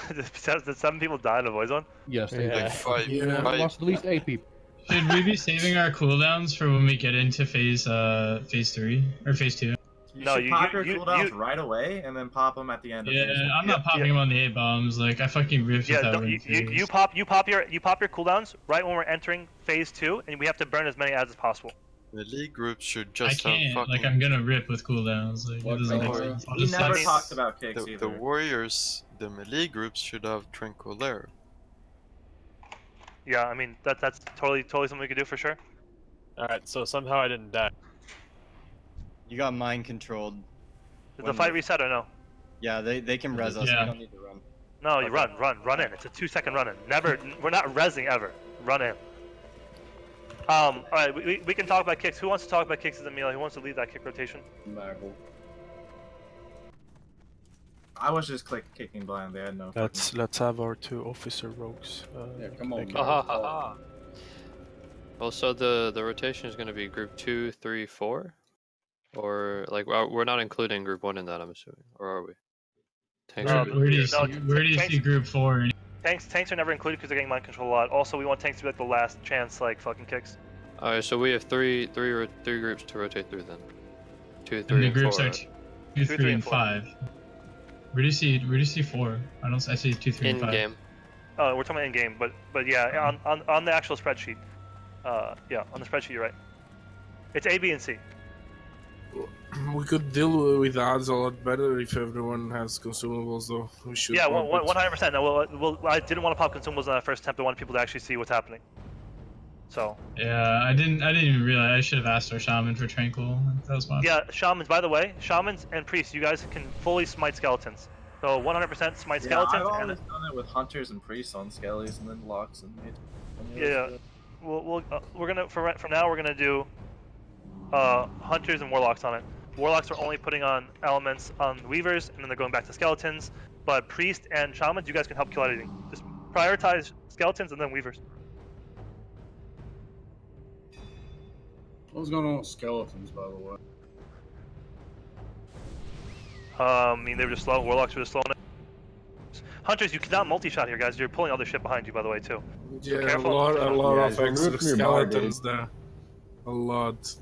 Did 7 people die in a void zone? Yes, they Like did. 5. I lost at least 8 people. Should we be saving our cooldowns for when we get into phase 3 or phase 2? You should pop your cooldowns right away and then pop them at the end of phase one. I'm not popping them on the 8 bombs. Like I fucking ripped without running you pop your cooldowns right when we're entering phase 2, and we have to burn as many ads as possible. Melee groups should I just have can't. fucking. Like, I'm gonna rip with cooldowns. Like, it doesn't make sense. I'll He just never like. talked about kicks The either. warriors, the melee groups should have Tranquilaire. Yeah, I mean that's totally something we could do for sure. Alright, so somehow I didn't die. You got mind controlled. Did the fight reset or no? Yeah, they can res us. We Yeah. don't need to run. No, you Okay. run in. It's a 2-second run in. Never, we're not rezzing ever. Run in. All right, we can talk about kicks. Who wants to talk about kicks as a melee? Who wants to lead that kick rotation? I was just kicking blind. They had no. Let's have our 2 officer rogues. Yeah, come on. Also, the rotation is going to be group 2, 3, 4, or like we're not including group 1 in that. I'm assuming, or are we? Tanks are Where do you see group 4? Tanks are never included because they're getting mind control a lot. Also, we want tanks to be like the last chance, like fucking kicks. Alright, so we have three groups to rotate through then. 2, 3, And the and groups 4. are 2, 3, and 5. Where do you see 4? I see 2, 3, and 5. In game. Oh, we're talking about in game, but yeah, on the actual spreadsheet. Yeah, on the spreadsheet, you're right. It's A, B, and C. We could deal with odds a lot better if everyone has consumables, though. We should. Yeah, pop it. 100%. No, I didn't want to pop consumables on that first attempt. I wanted people to actually see what's happening. So. Yeah, I didn't even realize. I should have asked our shaman for tranquil. That was my. Yeah, shamans. By the way, shamans and priests, you guys can fully smite skeletons. So 100% smite skeletons. I've always done it with hunters and priests on skellies, and then locks and mage. Yeah, we're gonna for now we're gonna do hunters and warlocks on it. Warlocks are only putting on elements on weavers, and then they're going back to skeletons. But priest and shamans, you guys can help kill anything. Just prioritize skeletons and then weavers. What's going on with skeletons, by the way? I mean, they were just slow. Warlocks were just slow. Hunters, you cannot multi-shot here, guys. You're pulling other shit behind you, by the way, too. So Yeah, careful. a lot of extra group nearby, skeletons there. A lot.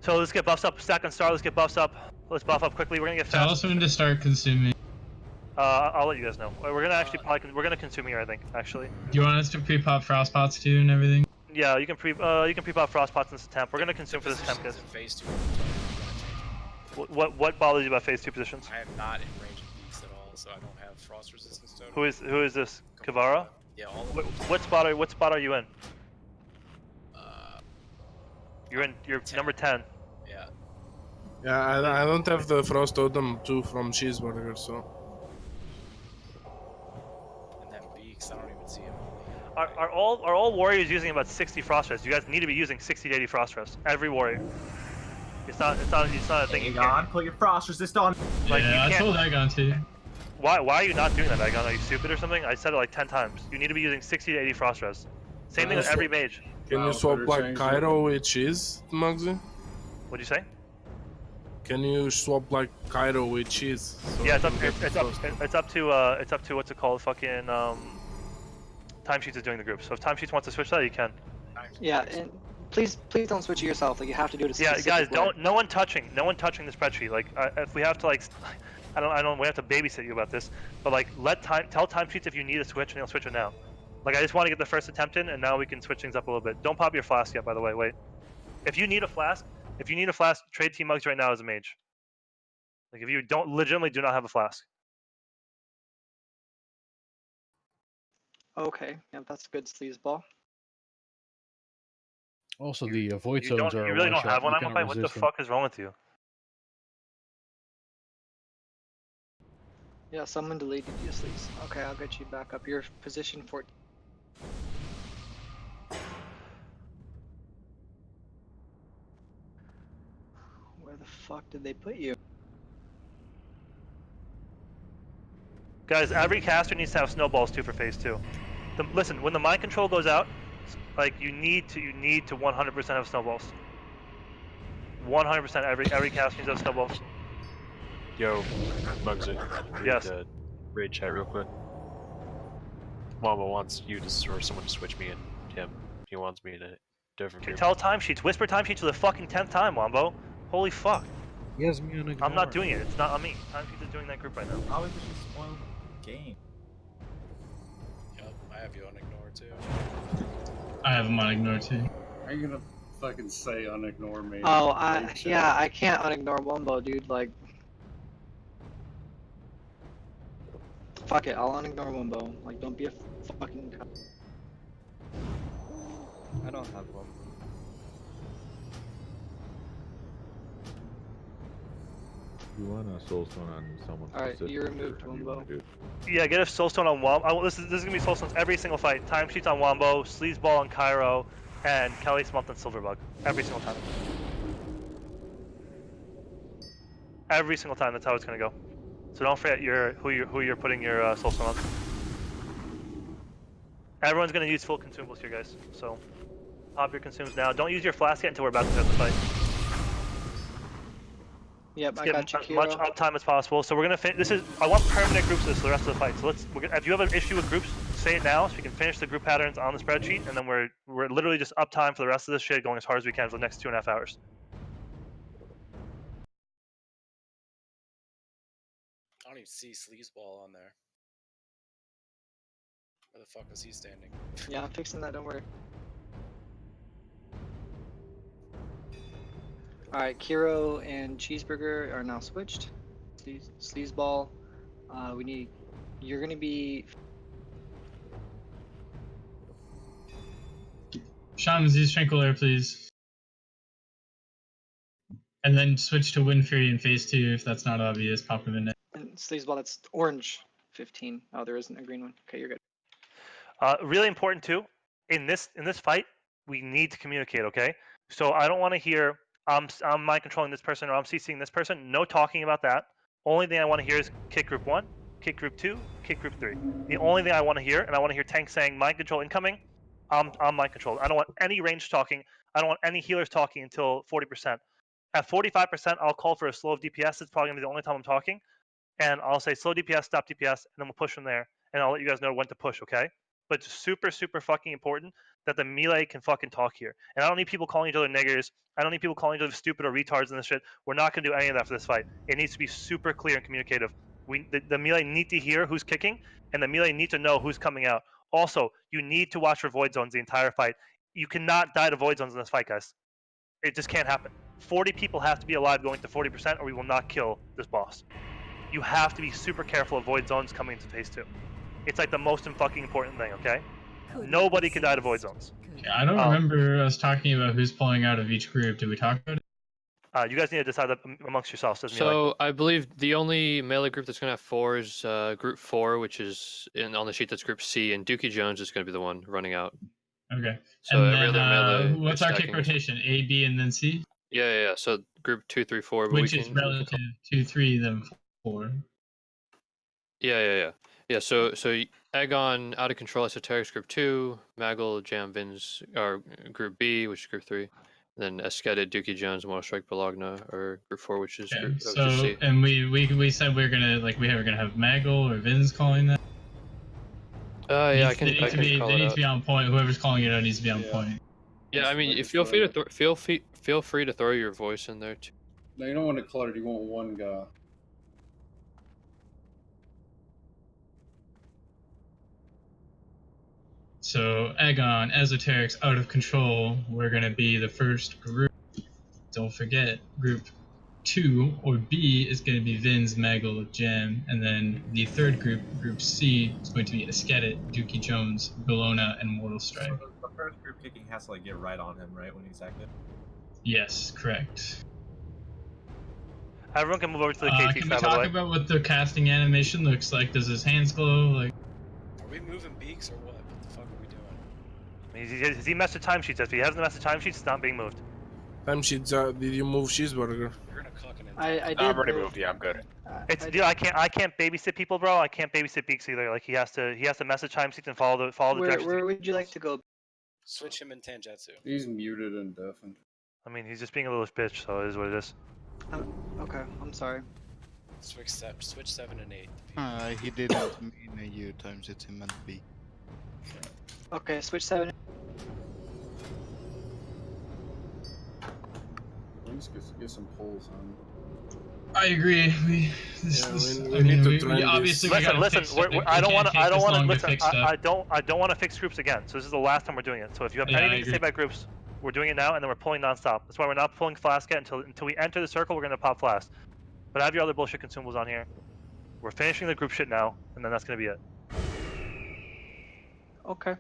So let's get buffs up. Stack on star. Let's get buffs up. Let's buff up quickly. We're gonna get Tell fast. us when to start consuming. I'll let you guys know. We're gonna actually we're gonna consume here, I think. Actually. Do you want us to pre-pop frost pots too and everything? Yeah, you can pre-pop frost pots in this temp. We're gonna consume for this temp, guys. Phase 2. What bothers you about phase 2 positions? I am not in range of beast at all, so I don't have frost resistance totem. Who is this? Kavara? Yeah, all of What spot are you in? You're number 10. Yeah. Yeah, I don't have the frost totem too from cheeseburger, so. And then beaks, I don't even see him. Are all warriors using about 60 frost rest? You guys need to be using 60 to 80 frost rest. Every warrior. It's not a thing. Hang on, put your frost resist on. Like, yeah, you I told Agon to. Why are you not doing that, Agon? Are you stupid or something? I said it like 10 times. You need to be using 60 to 80 frost rest. Same thing with every mage. Can you swap like Cairo with cheese, Mugsy? What'd you say? Can you swap like Cairo with cheese? So Yeah, I can get the it's up to what's it called? Fucking Timesheets is doing the group. So if Timesheets wants to switch that, you can. Yeah, and please don't switch it yourself. Like you have to do it a Yeah, specific guys, way. no one touching the spreadsheet. Like if we have to like, I don't. We have to babysit you about this. But like, tell Timesheets if you need a switch, and he'll switch it now. Like I just want to get the first attempt in, and now we can switch things up a little bit. Don't pop your flask yet, by the way. Wait. If you need a flask, trade Team Mugs right now as a mage. Like if you legitimately do not have a flask. Okay, yeah, that's a good sleazeball. Also, the void You zones are really don't one-shot, have one, you I'm cannot like, what the resist them. fuck is wrong with you? Yeah, someone deleted you, sleaze. Okay, I'll get you back up. Your position 14. Where the fuck did they put you? Guys, every caster needs to have snowballs too for phase 2. Listen, when the mind control goes out, like you need to 100% have snowballs. 100% every caster needs to have snowballs. Yo, Mugsy. Yes. Raid chat real quick. Mama wants you to, or someone to switch me and him. He wants me to different group. Tell timesheets. Whisper timesheets for the fucking 10th time, Wombo. Holy fuck. He has me on I'm not doing it. It's not on me. Timesheets is doing that group right now. How is it just spoil the game? Yep, I have you on ignore too. I have him on ignore too. How you gonna fucking say unignore me. Oh, Great yeah, chat. I can't unignore Wumbo, dude. Like, fuck it, I'll unignore Wumbo. Like, don't be a fucking. I don't have one. You want a soulstone on someone Alright, specific? you removed or how do you Wumbo. wanna do it? Yeah, get a soulstone on Wombo. This is gonna be soulstones every single fight. Timesheets on Wombo, Sleazeball on Cairo, and Kelly Smelt and Silverbug. Every single time. Every single time. That's how it's gonna go. So don't forget who you're putting your soulstone on. Everyone's gonna use full consumables here, guys. So pop your consumes now. Don't use your flask yet until we're about to start the fight. Yep, Let's I get got you, as much Kiro. uptime as possible. So we're gonna this is I want permanent groups for the rest of the fight. So if you have an issue with groups, say it now so we can finish the group patterns on the spreadsheet, and then we're literally just uptime for the rest of this shit, going as hard as we can for the next 2.5 hours. I don't even see Sleazeball on there. Where the fuck is he standing? Yeah, I'm fixing that, don't worry. Alright, Kiro and Cheeseburger are now switched. Sleazeball. You're gonna be. Shaman's use Tranquillator, please. And then switch to Wind Fury in phase 2 if that's not obvious. Pop him in there. And Sleazeball, that's orange 15. Oh, there isn't a green one. Okay, you're good. Really important too. In this fight, we need to communicate. Okay. So I don't want to hear I'm mind controlling this person or I'm CCing this person. No talking about that. Only thing I want to hear is kick group 1, kick group 2, kick group 3. The only thing I want to hear, and I want to hear Tank saying mind control incoming. I'm mind controlled. I don't want any range talking. I don't want any healers talking until 40%. At 45%, I'll call for a slow of DPS. It's probably gonna be the only time I'm talking, and I'll say slow DPS, stop DPS, and then we'll push from there. And I'll let you guys know when to push. Okay? But it's super, super fucking important that the melee can fucking talk here. And I don't need people calling each other niggers. I don't need people calling each other stupid or retards and this shit. We're not gonna do any of that for this fight. It needs to be super clear and communicative. The melee need to hear who's kicking, and the melee need to know who's coming out. Also, you need to watch for void zones the entire fight. You cannot die to void zones in this fight, guys. It just can't happen. 40 people have to be alive going to 40%, or we will not kill this boss. You have to be super careful of void zones coming into phase 2. It's like the most fucking important thing, okay? Nobody can die to void zones. Yeah, I don't remember us talking about who's pulling out of each group. Did we talk about it? You guys need to decide that amongst yourselves. So I believe the only melee group that's going to have 4 is Group 4, which is on the sheet that's Group C, and Dookie Jones is going to be the one running out. Okay. So and every then, other melee. what's our kick rotation? A, B, and then C? Yeah. So Group 2, 3, 4. But Which is relative 2, 3, then 4. Yeah. So Agon, Out of Control, Esoterics Group 2, Maggle, Jam, Vins are Group B, which is Group 3. Then Esketed, Dookie Jones, Mono Strike, Bologna are Group 4, which is Group So C. and we said we were gonna have Maggle or Vins calling that. Yeah, I can. They need to be on point. Whoever's calling it out needs to be on point. Yeah, I mean, feel free to throw your voice in there too. No, you don't want a cluttered. You want one guy. So Agon, Esoterics, Out of Control. We're gonna be the first group. Don't forget, Group 2 or B is going to be Vins, Maggle, Jam, and then the third group, Group C, is going to be Eskedet, Dookie Jones, Bologna, and Mortal Strike. So the first group kicking has to like get right on him, right, when he's active? Yes, correct. Everyone can move over to the KT Can side, we by the way. talk about what the casting animation looks like? Does his hands glow? Like, Are we moving beaks or what? What the fuck are we doing? Has he messed with timesheets? If he hasn't messed with timesheets, it's not being moved. Timesheets, did you move Cheeseburger? I did. I'm already moved. Yeah, I'm good. Dude, I can't babysit people, bro. I can't babysit beaks either. Like he has to message timesheets and follow the directions. Where would you like to go? Switch him in Tanjutsu. He's muted and deafened. I mean, he's just being a little bitch, so it is what it is. Okay, I'm sorry. Switch 7 and 8. He didn't mean a U times it, he meant B. Okay, switch 7. Let's get some polls on. I agree. We obviously listen. I don't want to listen. I don't want to fix groups again. So this is the last time we're doing it. So if you have anything to say about groups, We're doing it now, and then we're pulling non-stop. That's why we're not pulling flask yet until we enter the circle. We're gonna pop flask. But have your other bullshit consumables on here. We're finishing the group shit now, and then that's gonna be it. Okay.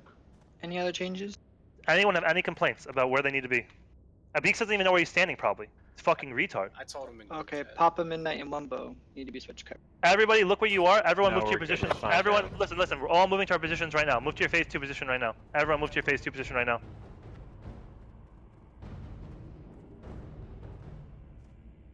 Any other changes? Anyone have any complaints about where they need to be? Beaks doesn't even know where he's standing. Probably. It's fucking retard. I told him in group Okay, chat. Papa Midnight and Wumbo need to be switched. Everybody, look where you are. Everyone, No, move to your we're getting positions. fine Everyone, now. listen. We're all moving to our positions right now. Move to your phase 2 position right now. Everyone, move to your phase 2 position right now.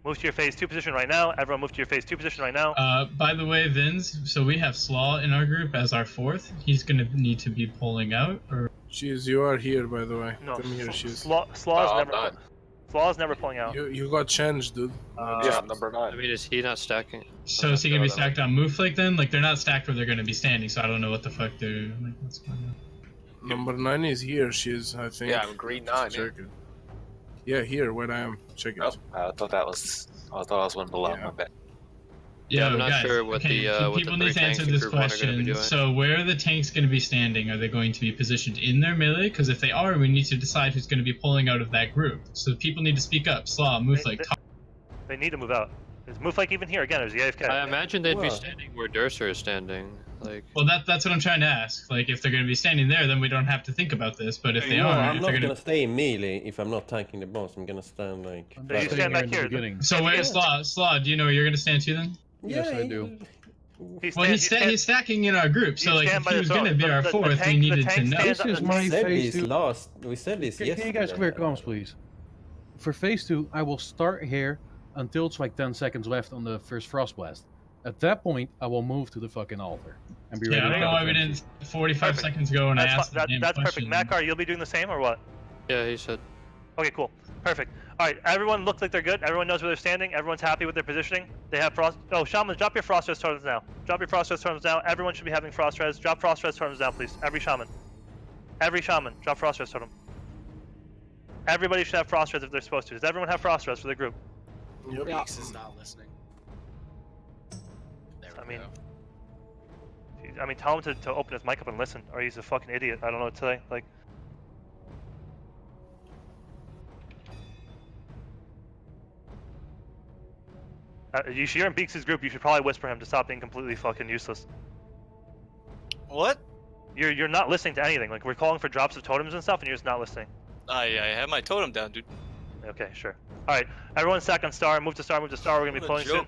Move to your phase 2 position right now. Everyone, move to your phase 2 position right now. By the way, Vins, so we have Slaw in our group as our 4th. He's gonna need to be pulling out, or Cheese, you are here, by the way. No, Come here, Cheese. Slaw's never pulling out. You got changed, dude. Yeah, I'm number 9. I mean, is he not stacking? so is he gonna be stacked on Mooflake then? Like they're not stacked where they're gonna be standing, so I don't know what the fuck they're like. What's going on? Number 9 is here, Cheese, I think. Yeah, I'm green 9. Check it. Yeah, here, where I am. Check it. Oh, I thought I was one below. My bad. Yeah, I'm not guys, sure what okay, what people the need to tanks answer in this Group 1 are going to be question. doing. So where are the tanks going to be standing? Are they going to be positioned in their melee? Because if they are, we need to decide who's going to be pulling out of that group. So people need to speak up. Slaw, Mooflake, talk. They need to move out. Is Mooflake even here again? Or is he AFK? I imagine they'd be standing where Durser is standing. Like. Well, that's what I'm trying to ask. Like, if they're going to be standing there, then we don't have to think about this. But if they No, are, I'm if not they're gonna stay in melee if I'm not tanking the boss. I'm gonna stand like. You stand back here. So where's Slaw? Do you know where you're going to stand too then? Yes, I do. Well, he's stacking in our group, so like if he was going to be our 4th, we needed to know. This is my phase 2. We said this Can yesterday. you guys clear comms, please? For phase 2, I will start here until it's like 10 seconds left on the first frost blast. At that point, I will move to the fucking altar and be ready. Yeah, I don't know why we didn't 45 seconds ago when I asked the damn That's question. perfect. Makar, you'll be doing the same or what? Yeah, he said. Okay, cool. Perfect. All right, everyone looks like they're good. Everyone knows where they're standing. Everyone's happy with their positioning. They have frost. Oh, Shamans, drop your frost res totems now. Drop your frost res totems now. Everyone should be having frost res. Drop frost res totems down, please. Every shaman, drop frost res totem. Everybody should have frost res if they're supposed to. Does everyone have frost res for the group? Yep. Beaks is not listening. I mean, tell him to open his mic up and listen, or he's a fucking idiot. I don't know what to say. Like. You're in Beaks' group. You should probably whisper him to stop being completely fucking useless. What? You're not listening to anything. Like we're calling for drops of totems and stuff, and you're just not listening. I have my totem down, dude. Okay, sure. All right, everyone stack on star. Move to star. Move to star. We're gonna be pulling soon.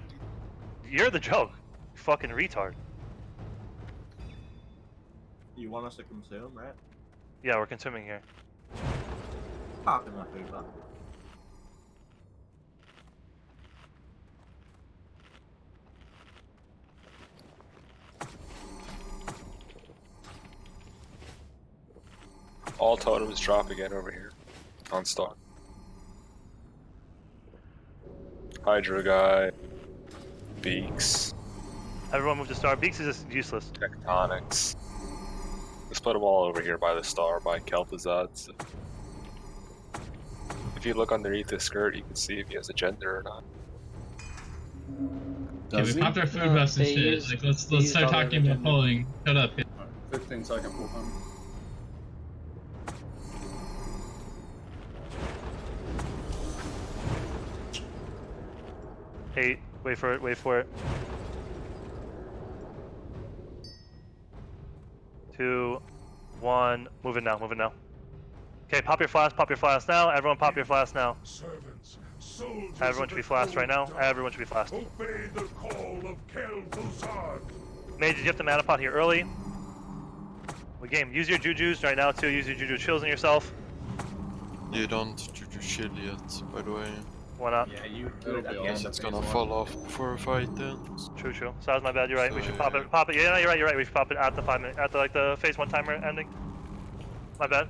You're the joke. You fucking retard. You want us to consume, right? Yeah, we're consuming here. Pop in my food box. All totems drop again over here on star. Hydra guy, Beaks, Everyone move to star. Beaks is just useless. Tectonics. Let's put them all over here by the star by Kel'Thuzad. If you look underneath his skirt, you can see if he has a gender or not. Okay, we popped our food buffs and shit. Like, let's start talking about polling. Shut up. 15 second pull time. Hey, wait for it. Wait for it. 2, 1. Move it now. Move it now. Okay, pop your flask. Pop your flask now. Everyone, pop your flask now. Servants, soldiers Everyone should be flashed right now. Everyone should be flashed. Obey the call of Kel'Thuzad. Mages, you have to mana pot here early. We game. Use your jujus right now too. Use your juju chills on yourself. You don't juju chill yet, by the way. Why not? Yeah, you do it at the end. It's gonna fall off before a fight ends. True, true. So that was my bad. You're right. We should pop it. Pop it. Yeah, no, you're right. You're right. We should pop it at the 5 minute, at the like the phase 1 timer ending. My bad.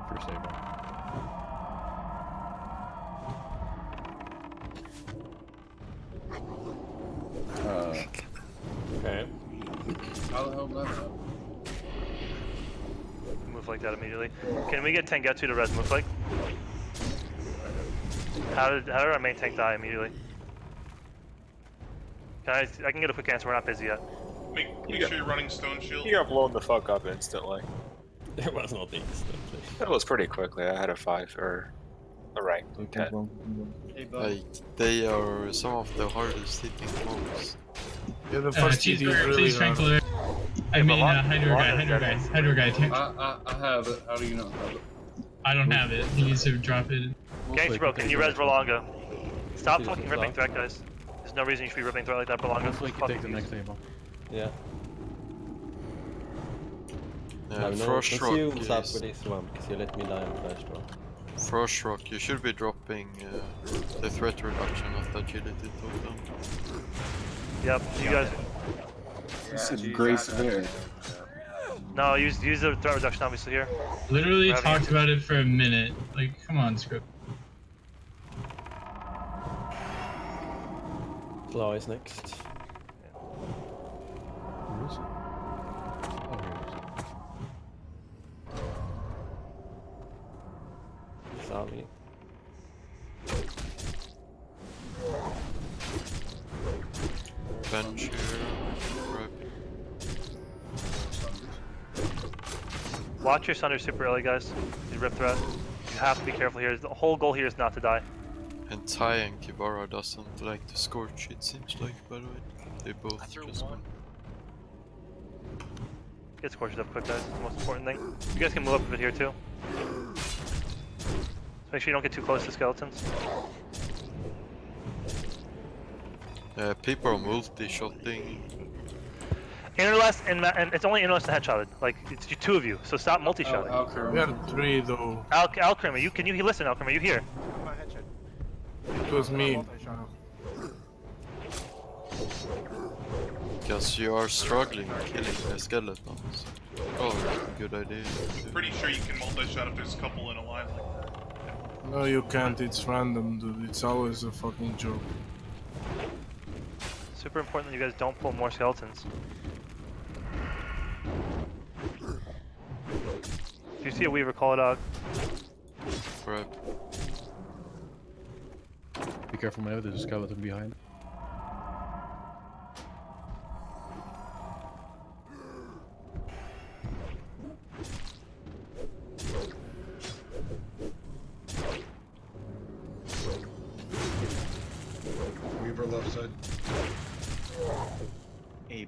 First April. Okay. How the hell did that happen? move like that immediately. Can we get Tengetsu to res move like? How did our main tank die immediately? I can get a quick answer. We're not busy yet. Make sure you're running Stone Shield. He got blown the fuck up instantly. It was not instantly. That was pretty quickly. I had a 5 or a rank 10. Like, they are some of the hardest hitting mobs. Yeah, the first TD is Cheeseburger, really please, hard. Tranquiller. I mean, Hydro guy. I have it. How do you not have it? I don't have it. He needs to drop it. Gangster bro, can you res Berlanga? Stop fucking ripping threat, guys. There's no reason you should be ripping threat like that, Berlanga. Hopefully you can take the next table. Yeah. Yeah, No, Frost Rock consumes up is... with this one because you let me die on Flash Rock. Frost Rock, you should be dropping the threat reduction of the agility totem. Yep, you guys... This is Grace there. No, use the threat reduction obviously here. Literally We're talked about it for a minute. Like, come on, script. Claw is next. Where is it? Oh, here it is. Salvi. Bench here. Grab. Watch your Sunder super early, guys. You rip threat. You have to be careful here. The whole goal here is not to die. And Tai and Kibara doesn't like to scorch, it seems like, by the way. They both just want... Get scorched up quick, guys. That's the most important thing. You guys can move up a bit here, too. Just make sure you don't get too close to skeletons. People are multi-shotting. Interless and it's only interless and headshotted. Like, it's two of you, so stop multi-shotting. We are 3 though. Alcrim, can you listen, Alcrim, are you here? It was me. Because you are struggling killing the skeletons. Oh, good idea. Pretty sure you can multi-shot if there's a couple in a line like that. No, you can't. It's random, dude. It's always a fucking joke. Super important that you guys don't pull more skeletons. If you see a Weaver, call it out. Right. Be careful, man. There's a skeleton behind. Weaver left side. If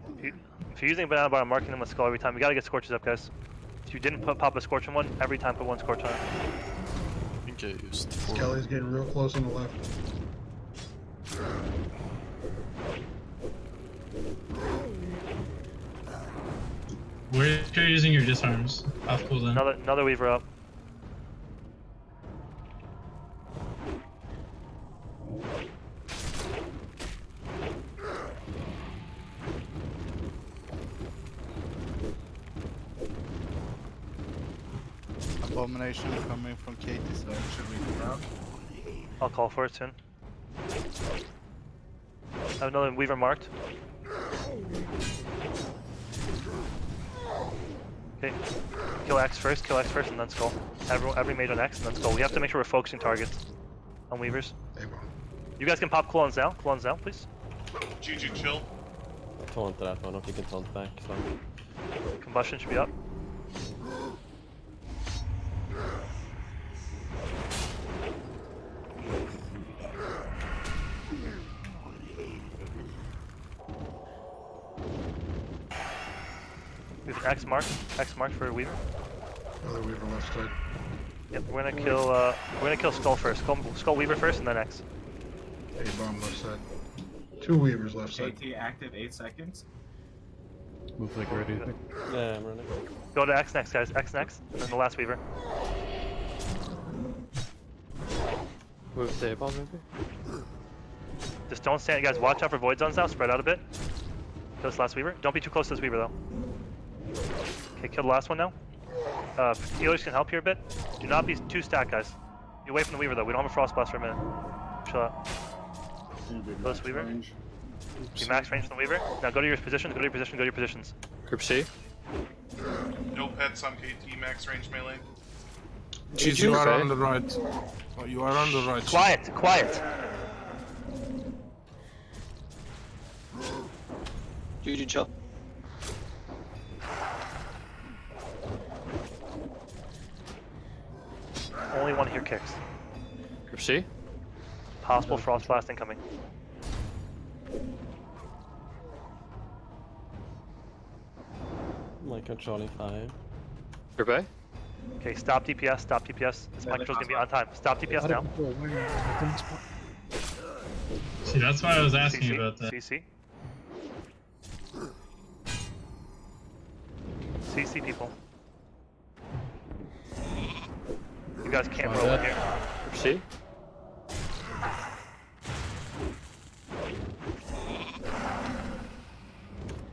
you're using a banana bar, I'm marking them with skull every time. You gotta get scorches up, guys. If you didn't pop a scorch on one, every time put one scorch on it. I think I used 4. Skelly's getting real close on the left. Where are you using your disarms? Off cooldown. Another Weaver up. Abomination coming from Katie's side. Should we go around? I'll call for it soon. I have another Weaver marked. Okay, kill X first, and then Skull. Every mage on X, and then Skull. We have to make sure we're focusing targets on Weavers. You guys can pop clones now, please. Juju, chill. Taunt that one, if you can taunt back. So. Combustion should be up. We have an X marked for a Weaver. Another Weaver left side. Yep, we're gonna kill Skull first. Skull Weaver first, and then X. A-bomb left side. 2 Weavers left side. KT active 8 seconds. Move like ready. Yeah, I'm running. Go to X next, guys. X next, and then the last Weaver. Move the A-bomb maybe? Just don't stand, guys. Watch out for void zones now. Spread out a bit. Kill this last Weaver. Don't be too close to this Weaver though. Okay, kill the last one now. Healers can help here a bit. Do not be too stacked, guys. Be away from the Weaver though. We don't have a Frost Blast for a minute. Chill out. Kill this Weaver. Be max range from the Weaver. Now go to your positions. Go to your positions. Group C. No pets on KT max range melee. Jeez, you are on the right. Oh, you are on the right. Quiet, quiet. Juju, chill. Only one here kicks. Group C? Possible frost blast incoming. My controlling 5. Group A? Okay, stop DPS, stop DPS. This mind control's gonna be on time. Stop DPS now. See, that's why I was asking CC, about that. CC. CC people. You guys can't roll in here. Group C?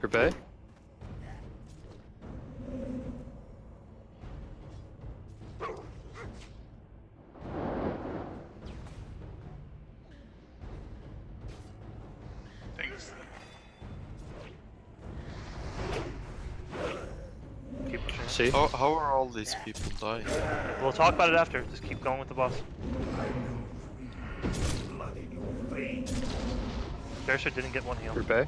Group A? Thanks. Keep pushing. C? How are all these people dying? We'll talk about it after. Just keep going with the boss. Bearsher didn't get one heal. Group A?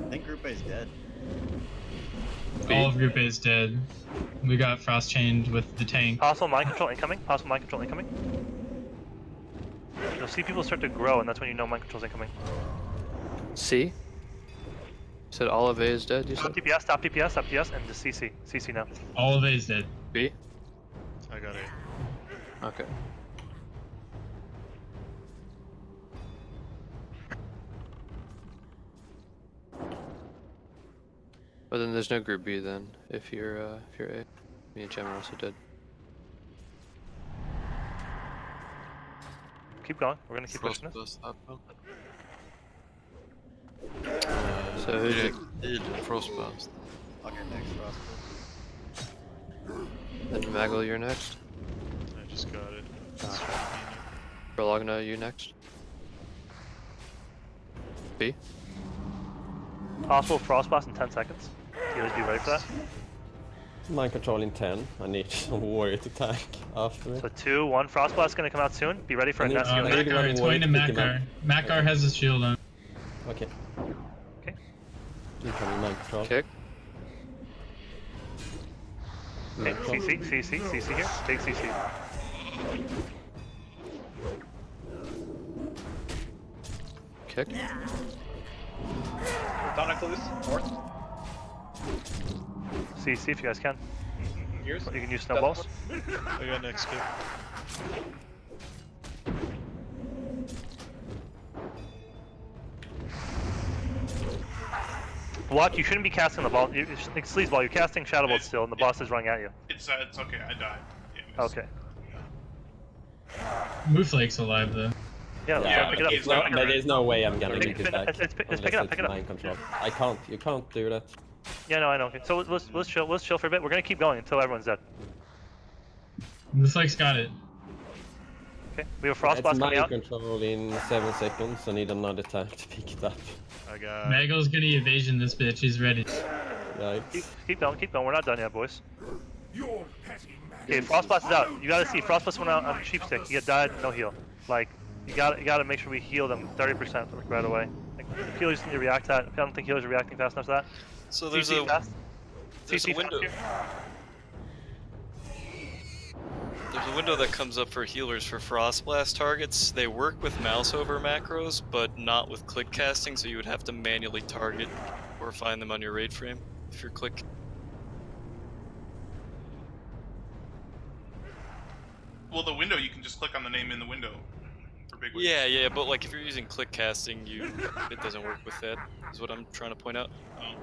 I think Group A is dead. All of Group A is dead. We got frost chained with the tank. Possible mind control incoming. Possible mind control incoming. You'll see people start to grow, and that's when you know mind control's incoming. C? You said all of A is dead, you Stop said? DPS, stop DPS, stop DPS, and just CC. CC now. All of A is dead. B? I got A. Okay. But then there's no group B then, if you're A. Me and Gem are also dead. Keep going. We're gonna keep Frost pushing this. blast happen. So who's it? Heal frost blast. I'll get next Frost. Then Maggle, you're next. I just got it. Prologna, you next. B? Possible frost blast in 10 seconds. Healers be ready for that. My controlling 10. I need some warrior to tank after it. So 2, 1. Frost blast gonna come out soon. Be ready for a nest heal. Makar, it's going to Makar. Makar has his shield on. Okay. Okay. Incoming mind control. Kick. Okay, CC here. Take CC. Kick. Tonic loose, north. CC if you guys can. Yours? You can use snowballs. I got next kick. What? You shouldn't be casting the ball. It's like Sleazeball, you're casting Shadow Bolt still, and the boss is running at you. It's okay. I died. Okay. Mooflake's alive though. Yeah, pick it up. It's not, but there's no way I'm gonna Pick leave it this up, back. let's pick it up, pick it up. Mind control. I can't. You can't do that. Yeah, no, I know. Okay. So let's chill. Let's chill for a bit. We're gonna keep going until everyone's dead. Mooflake's got it. Okay. We have a frost It's blast coming mind out. control in 7 seconds. I need another tank to pick it up. I got. Magel's gonna evasion this bitch. He's ready. Yikes. Keep going. We're not done yet, boys. Okay, frost blast is out. You gotta see frost blast went out on cheap stick. You get died, no heal. Like you gotta make sure we heal them 30% right away. Like healers need to react to that. I don't think healers are reacting fast enough to that. So there's CC a fast. there's CC a window. fast here. There's a window that comes up for healers for Frost Blast targets. They work with mouse over macros, but not with click casting, so you would have to manually target or find them on your raid frame if you're click. Well, the window, you can just click on the name in the window for big. Yeah, but like if you're using click casting, it doesn't work with that. Is what I'm trying to point out. Oh.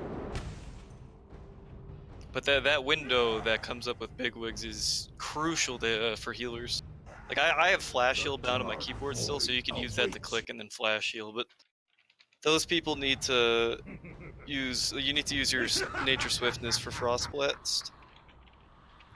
But that window that comes up with bigwigs is crucial to, for healers. Like I have flash heal bound on my keyboard still, so you can use that to click and then flash heal. But those people need to use. You need to use your nature swiftness for frost blast.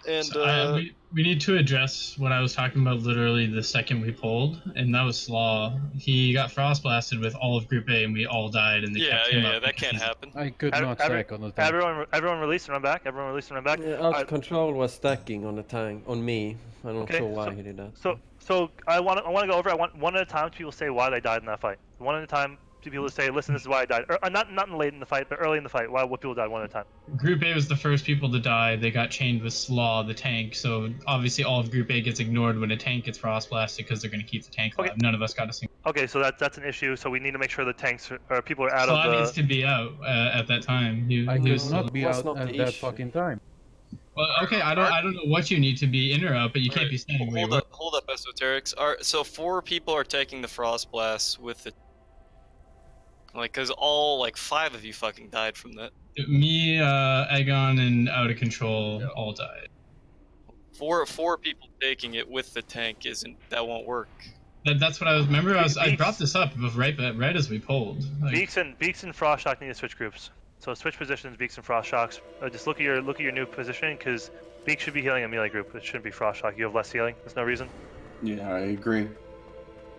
And So, we need to address what I was talking about literally the second we pulled, and that was Slaw. He got frost blasted with all of Group A, and we all died, and they kept him up. that can't happen. I could not stack on the tank. Everyone release and run back. Everyone release and run back. Yeah, out of control was stacking on the tank on me. I'm not sure why he did that. So I want to go over. I want one at a time. People say why they died in that fight. One at a time. People say, listen, this is why I died. Or, not late in the fight, but early in the fight. Why? What people died one at a time. Group A was the first people to die. They got chained with Slaw, the tank. So obviously, all of Group A gets ignored when a tank gets frost blasted because they're going to keep the tank alive. None of us got a single. Okay, so that's an issue. So we need to make sure the tanks or people are out Slaw of the. needs to be out at that time. I could was not be out at that fucking time. Well, okay, I don't know what you need to be in or out, but you can't be standing where you were. Hold up, Esoterics. So 4 people are taking the Frost Blast with the... Like, cause all, 5 of you fucking died from that. Me, Egon, and Out of Control all died. Four people taking it with the tank that won't work. That's what I was. Remember, I brought this up right as we pulled. Beaks and Frost Shock need to switch groups. So switch positions, Beaks and Frost Shocks. Just look at your new positioning, because Beaks should be healing a melee group. It shouldn't be Frost Shock. You have less healing. There's no reason. Yeah, I agree.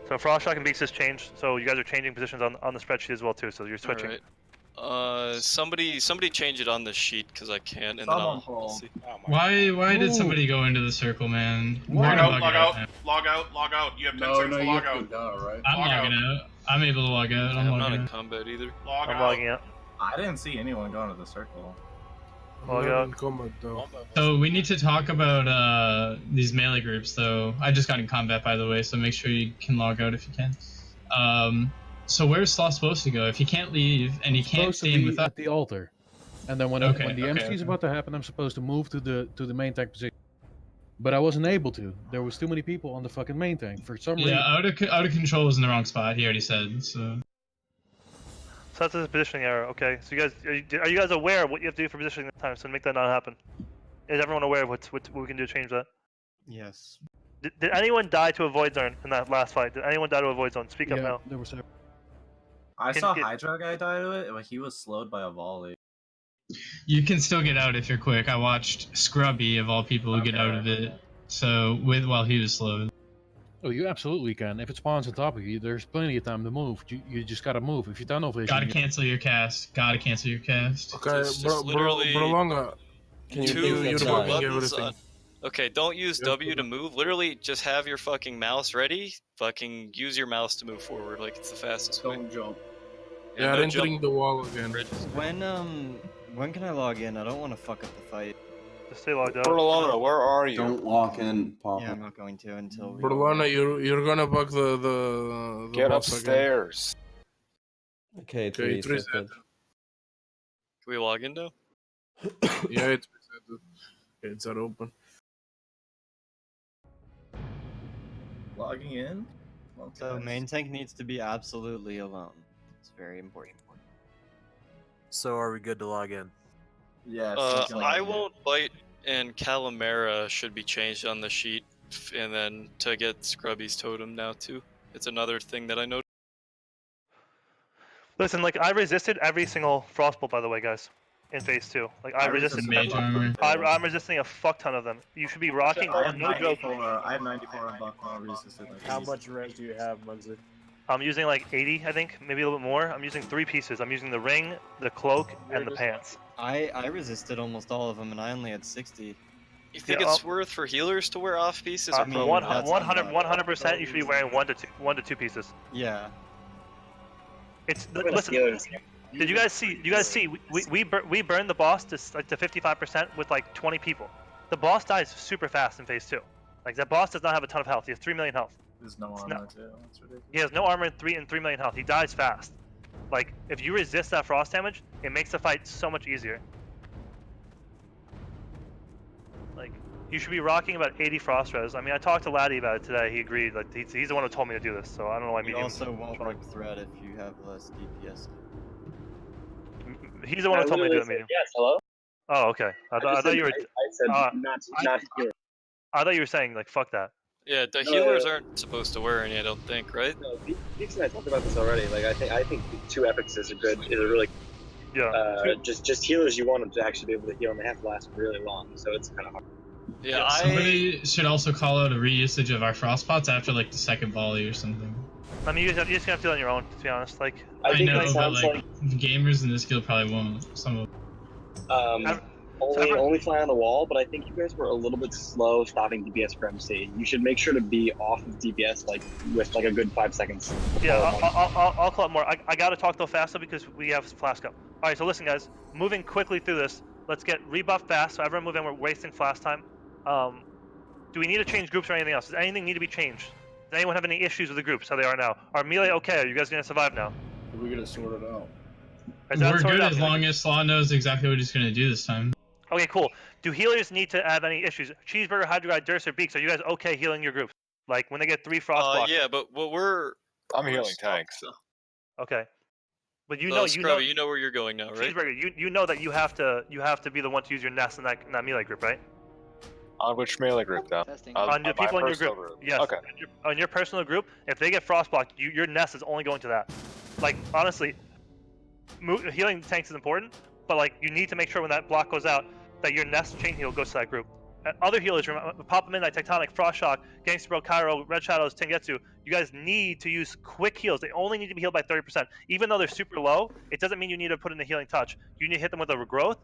So Frost Shock and Beaks has changed. So you guys are changing positions on the spreadsheet as well too. So you're switching. Alright. Somebody change it on this sheet, because I can't, and then I'll see. Why did somebody go into the circle, man? Log out. You have 10 seconds to log out. Right? I'm logging out. I'm able to log out. I'm not in combat either. I'm logging out. I didn't see anyone going to the circle. Log out. So we need to talk about these melee groups, though. I just got in combat, by the way, so make sure you can log out if you can. So where's Slaw supposed to go? If he can't leave and he can't stand with us at the altar, and then when the MC is about to happen, I'm supposed to move to the main tank position. But I wasn't able to. There was too many people on the fucking main tank for some reason. Yeah, out of control was in the wrong spot. He already said so. So that's a positioning error. Okay. So you guys are you guys aware of what you have to do for positioning this time? So to make that not happen. Is everyone aware of what we can do to change that? Yes. Did anyone die to a void zone in that last fight? Did anyone die to a void zone? Speak up now. There were several. I saw Hydra guy die to it, but he was slowed by a volley. You can still get out if you're quick. I watched Scrubby, of all people, who get out of it. So while he was slowed. Oh, you absolutely can. If it spawns on top of you, there's plenty of time to move. You just gotta move. If you tunnel vision, Gotta cancel your cast. Okay, Brolonga. You're bugging everything. Okay, don't use W to move. Literally, just have your fucking mouse ready. Fucking use your mouse to move forward, like it's the fastest way. Don't jump. Yeah, no entering jump. the wall again. When can I log in? I don't want to fuck up the fight. Just stay logged out. Brolona, where are you? Don't lock in, Papa. Yeah, I'm not going to until we... Brolona, you're gonna bug the Get boss upstairs. Okay, it's Okay, it's reset. reset. Can we log in now? Yeah, it's reset. It's open. Logging in? Okay. So main tank needs to be absolutely alone. It's very important. So are we good to log in? Yes. I won't bite, and Calamera should be changed on the sheet, and then to get Scrubby's totem now too. It's another thing that I noticed. Listen, I resisted every single frostbolt, by the way, guys, in phase 2. I resisted. I'm resisting a fuck ton of them. You should be rocking. I have No joke. 94 on buff now resisted. How much res do you have, Muggsy? I'm using 80, I think, maybe a little bit more. I'm using 3 pieces. I'm using the ring, the cloak, and the pants. I resisted almost all of them, and I only had 60. You think it's worth for healers to wear off pieces? 100%. You should be wearing 1 to 2 pieces. Yeah. Listen. Did you guys see? We burned the boss to 55% with 20 people. The boss dies super fast in phase 2. That boss does not have a ton of health. He has 3 million health. There's no armor too. That's ridiculous. He has no armor and 3 million health. He dies fast. If you resist that frost damage, it makes the fight so much easier. You should be rocking about 80 frost res. I mean, I talked to Laddie about it today. He agreed. He's the one who told me to do this. So I don't know why. You also won't work threat if you have less DPS. He's the one who told me to do it. Medium. Yes. Hello. Oh, okay. I thought you were. I said not here. I thought you were saying fuck that. Yeah, the healers aren't supposed to wear any, I don't think, right? No, Beaks and I talked about this already. I think 2 epics is a really yeah. Just healers, you want them to actually be able to heal, and they have to last really long, so it's kind of hard. Yeah, Somebody should also call out a reusage of our frost pots after like the second volley or something. I mean, you're just gonna have to do it on your own, to be honest. Like, I know, but like gamers in this guild probably won't. Some of only fly on the wall, but I think you guys were a little bit slow stopping DPS for MC. You should make sure to be off of DPS like with like a good 5 seconds. yeah, I'll call it more. I gotta talk though faster because we have flask up. All right, so listen, guys, moving quickly through this. Let's get rebuff fast. So everyone move in. We're wasting flask time. Do we need to change groups or anything else? Does anything need to be changed? Does anyone have any issues with the groups how they are now? Are melee okay? Are you guys gonna survive now? We gotta sort it out. we're good as long as Slaw knows exactly what he's gonna do this time. Okay, cool. Do healers need to have any issues? Cheeseburger, Hydro Guy, Durst, or Beaks, are you guys okay healing your groups? Like when they get 3 frost blocks? Yeah, but what I'm healing tanks. So. Okay. But you So, know, Scrubby, you know where you're going now, right? Cheeseburger, you know that you have to be the one to use your nest in that melee group, right? On which melee group now? On the people in your group. Yes. Okay. On your personal group, if they get frost blocked, your nest is only going to that. Like honestly, healing tanks is important, but like you need to make sure when that block goes out that your nest chain heal goes to that group. Other healers, Papa Midnight, Tectonic, Frost Shock, Gangster Bro, Cairo, Red Shadows, Tengetsu, you guys need to use quick heals. They only need to be healed by 30%. Even though they're super low, it doesn't mean you need to put in a healing touch. You need to hit them with a regrowth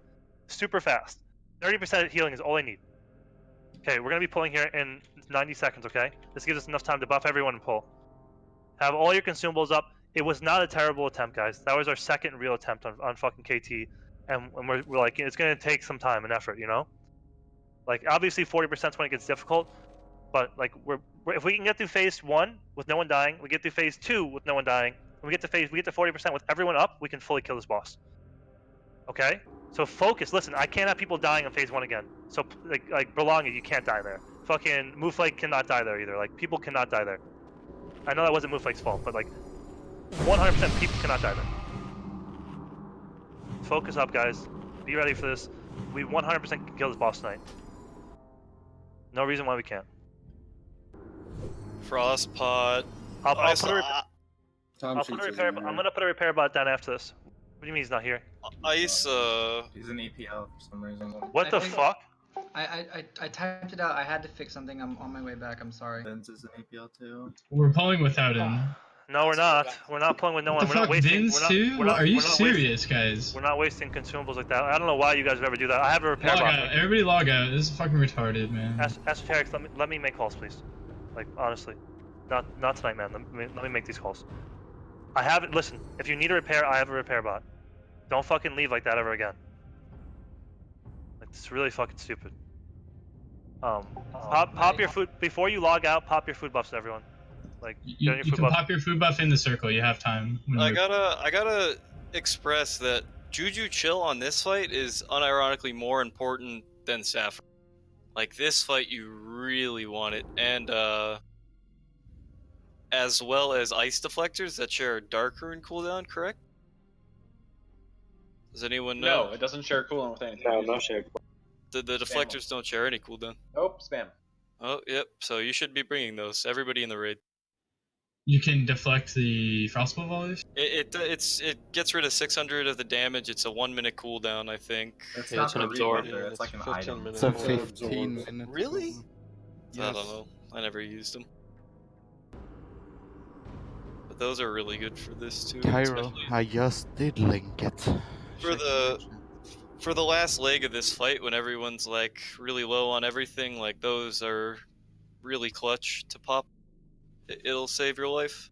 super fast. 30% healing is all I need. Okay, we're going to be pulling here in 90 seconds, okay? This gives us enough time to buff everyone and pull. Have all your consumables up. It was not a terrible attempt, guys. That was our second real attempt on fucking KT. And we're like, it's going to take some time and effort, you know? Like, obviously 40% is when it gets difficult. But, like, if we can get through phase 1 with no one dying, we get through phase 2 with no one dying, and we get to 40% with everyone up, we can fully kill this boss. Okay? So focus. Listen, I can't have people dying on phase 1 again. So, like Berlanga, you can't die there. Fucking Mooflake cannot die there either. Like, people cannot die there. I know that wasn't Mooflake's fault, but, like, 100% people cannot die there. Focus up, guys. Be ready for this. We 100% can kill this boss tonight. No reason why we can't. Frost pot. I'm gonna put a repair bot down after this. What do you mean he's not here? Ice. He's an APL for some reason. What the fuck? I typed it out. I had to fix something. I'm on my way back. I'm sorry. Vince is an APL too. We're pulling without him. No, we're not. We're not pulling with no one. What the fuck, Vince too? Are you serious, guys? We're not wasting consumables like that. I don't know why you guys would ever do that. I have a repair Log bot. out. Everybody log out. This is fucking retarded, man. Esoterics, let me make calls, please. Like, honestly. Not tonight, man. Let me make these calls. I haven't. Listen, if you need a repair, I have a repair bot. Don't fucking leave like that ever again. Like, it's really fucking stupid. Pop your food before you log out. Pop your food buffs, everyone. Like, You can pop your food buff in the circle. You have time. I gotta express that Juju Chill on this fight is unironically more important than Saffron. Like, this fight, you really want it, and as well as ice deflectors that share a dark rune cooldown, correct? Does anyone know? No, it doesn't share cooldown with anything. No share. The deflectors don't share any cooldown. Nope, spam. Oh, yep. So you should be bringing those. Everybody in the raid. You can deflect the frostbolt volleys. It gets rid of 600 of the damage. It's a 1 minute cooldown, I think. It's not an absorb. It's like an item. It's a 15 minute. Really? Yes. I don't know. I never used them. But those are really good for this too. Cairo, I just did link it. For the last leg of this fight, when everyone's like really low on everything, like those are really clutch to pop. It'll save your life.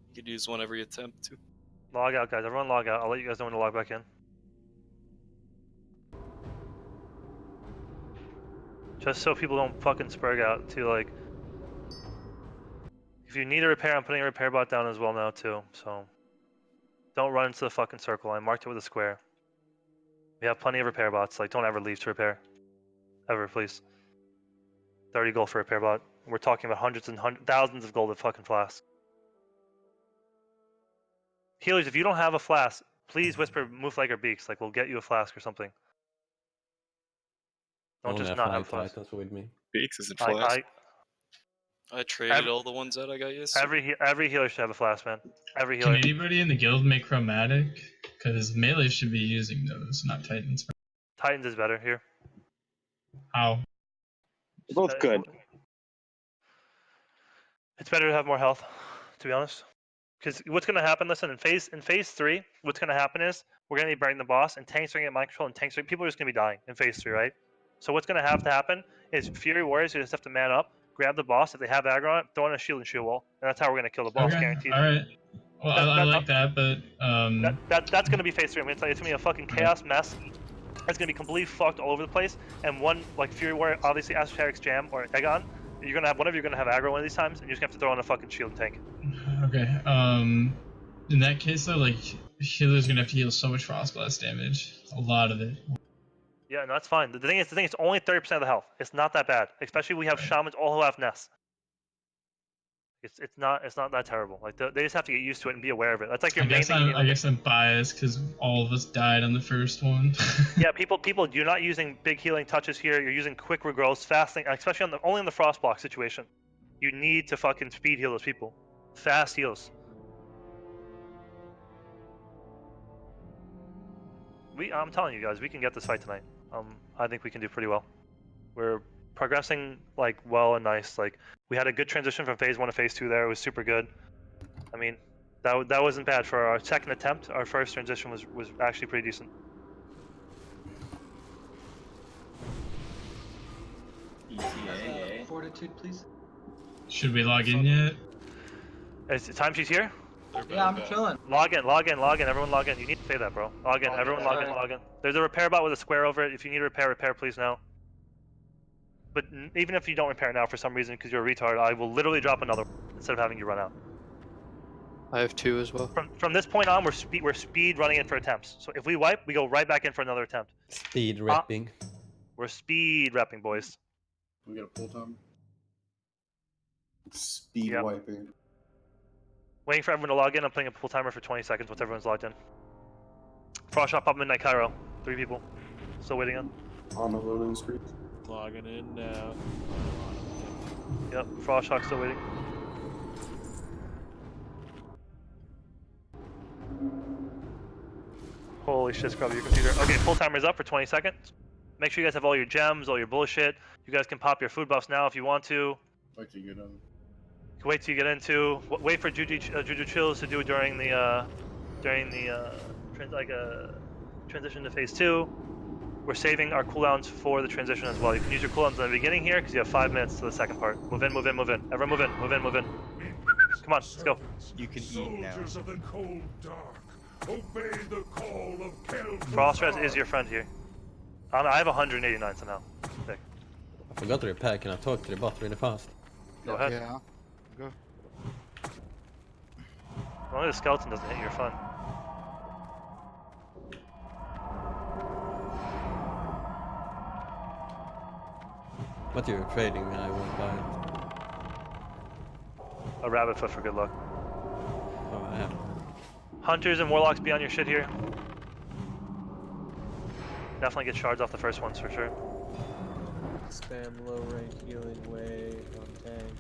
You could use one every attempt too. Log out, guys. Everyone log out. I'll let you guys know when to log back in. Just so people don't fucking spurg out to like. If you need a repair, I'm putting a repair bot down as well now too. So don't run into the fucking circle. I marked it with a square. We have plenty of repair bots. Like, don't ever leave to repair. Ever, please. 30 gold for repair bot. We're talking about hundreds and thousands of gold at fucking flasks. Healers, if you don't have a flask, please whisper Mooflake or Beaks. Like, we'll get you a flask or something. Don't just not have a flask. With me. Beaks isn't flask. I traded all the ones that I got yesterday. Every healer should have a flask, man. Every healer. Can anybody in the guild make chromatic? Because melee should be using those, not Titans. Titans is better here. How? They're both good. It's better to have more health, to be honest. Because what's going to happen? Listen, in phase 3, what's going to happen is we're going to be burning the boss, and tanks are going to get mind control, and tanks are, people are just going to be dying in phase 3, right? So what's going to have to happen is Fury Warriors, you just have to man up, grab the boss. If they have aggro on it, throw in a shield and shield wall, and that's how we're going to kill the boss, Okay, guaranteed. all right. Well, I like that, but That's going to be phase 3. I'm going to tell you, it's going to be a fucking chaos mess. It's going to be completely fucked all over the place. And one, like Fury Warrior, obviously Esoteric's Jam or Aegon, you're going to have one of you going to have aggro one of these times, and you're just going to have to throw in a fucking shield and tank. Okay. In that case though, like healer's gonna have to heal so much Frostblast damage, a lot of it. Yeah, no, that's fine. The thing is, it's only 30% of the health. It's not that bad. Especially we have shamans all who have nests. It's not that terrible. Like they just have to get used to it and be aware of it. That's like your main thing. I guess I'm biased because all of us died on the first one. Yeah, people, you're not using big healing touches here. You're using quick regrowths, fasting, especially only in the frost block situation. You need to fucking speed heal those people. Fast heals. I'm telling you guys, we can get this fight tonight. I think we can do pretty well. We're progressing like well and nice. Like we had a good transition from phase 1 to phase 2 there. It was super good. I mean, that wasn't bad for our second attempt. Our first transition was actually pretty decent. Fortitude, please. Should we log in yet? Is time she's here? Yeah, I'm chilling. Log in. Everyone log in. You need to say that, bro. Log in. Everyone log in. There's a repair bot with a square over it. If you need to repair please now. But even if you don't repair now for some reason because you're a retard, I will literally drop another one instead of having you run out. I have 2 as well. From this point on, we're speed running in for attempts. So if we wipe, we go right back in for another attempt. Speed repping. We're speed repping, boys. We get a full time. Speed wiping. Waiting for everyone to log in. I'm playing a full timer for 20 seconds once everyone's logged in. Frost shot pop Midnight Cairo. 3 people. Still waiting on. On the loading screen. Logging in now. Yep, Frost Shock still waiting. Holy shit, scrub your computer. Okay, full timer's up for 20 seconds. Make sure you guys have all your gems, all your bullshit. You guys can pop your food buffs now if you want to. Wait till you get in. Wait till you get into. Wait for Juju Chills to do it during the transition to phase 2. We're saving our cooldowns for the transition as well. You can use your cooldowns in the beginning here because you have 5 minutes to the second part. Move in. Everyone move in. Come on, let's go. You can eat now. Soldiers of the cold dark, obey the call of Kel'Thuzad. Frost Res is your friend here. I have 189 somehow. Sick. I forgot to repair. Can I talk to the bot really fast? Go ahead. Yeah. Go. As long as the skeleton doesn't hit, you're fine. What you're trading, I won't buy it. A rabbit foot for good luck. Oh, I have. Hunters and warlocks be on your shit here. Definitely get shards off the first ones for sure. Spam low rank healing wave on tank.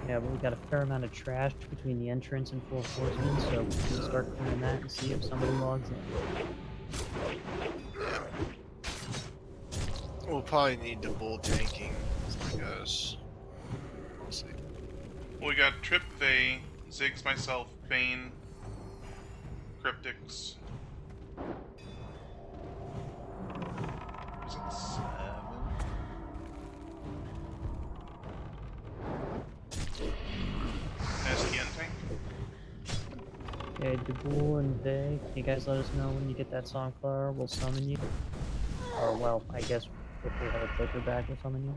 Yeah, but we got a fair amount of trash between the entrance and full horsemen, so we'll start clearing that and see if somebody logs in. We'll probably need the bull tanking, I guess. We'll see. We got Trip, Faye, Ziggs, myself, Bane, Cryptics. Was it 7? SDN tank? Okay, Duboul and Vay, can you guys let us know when you get that song flower? We'll summon you. Or, well, I guess if we have a clicker back, we'll summon you.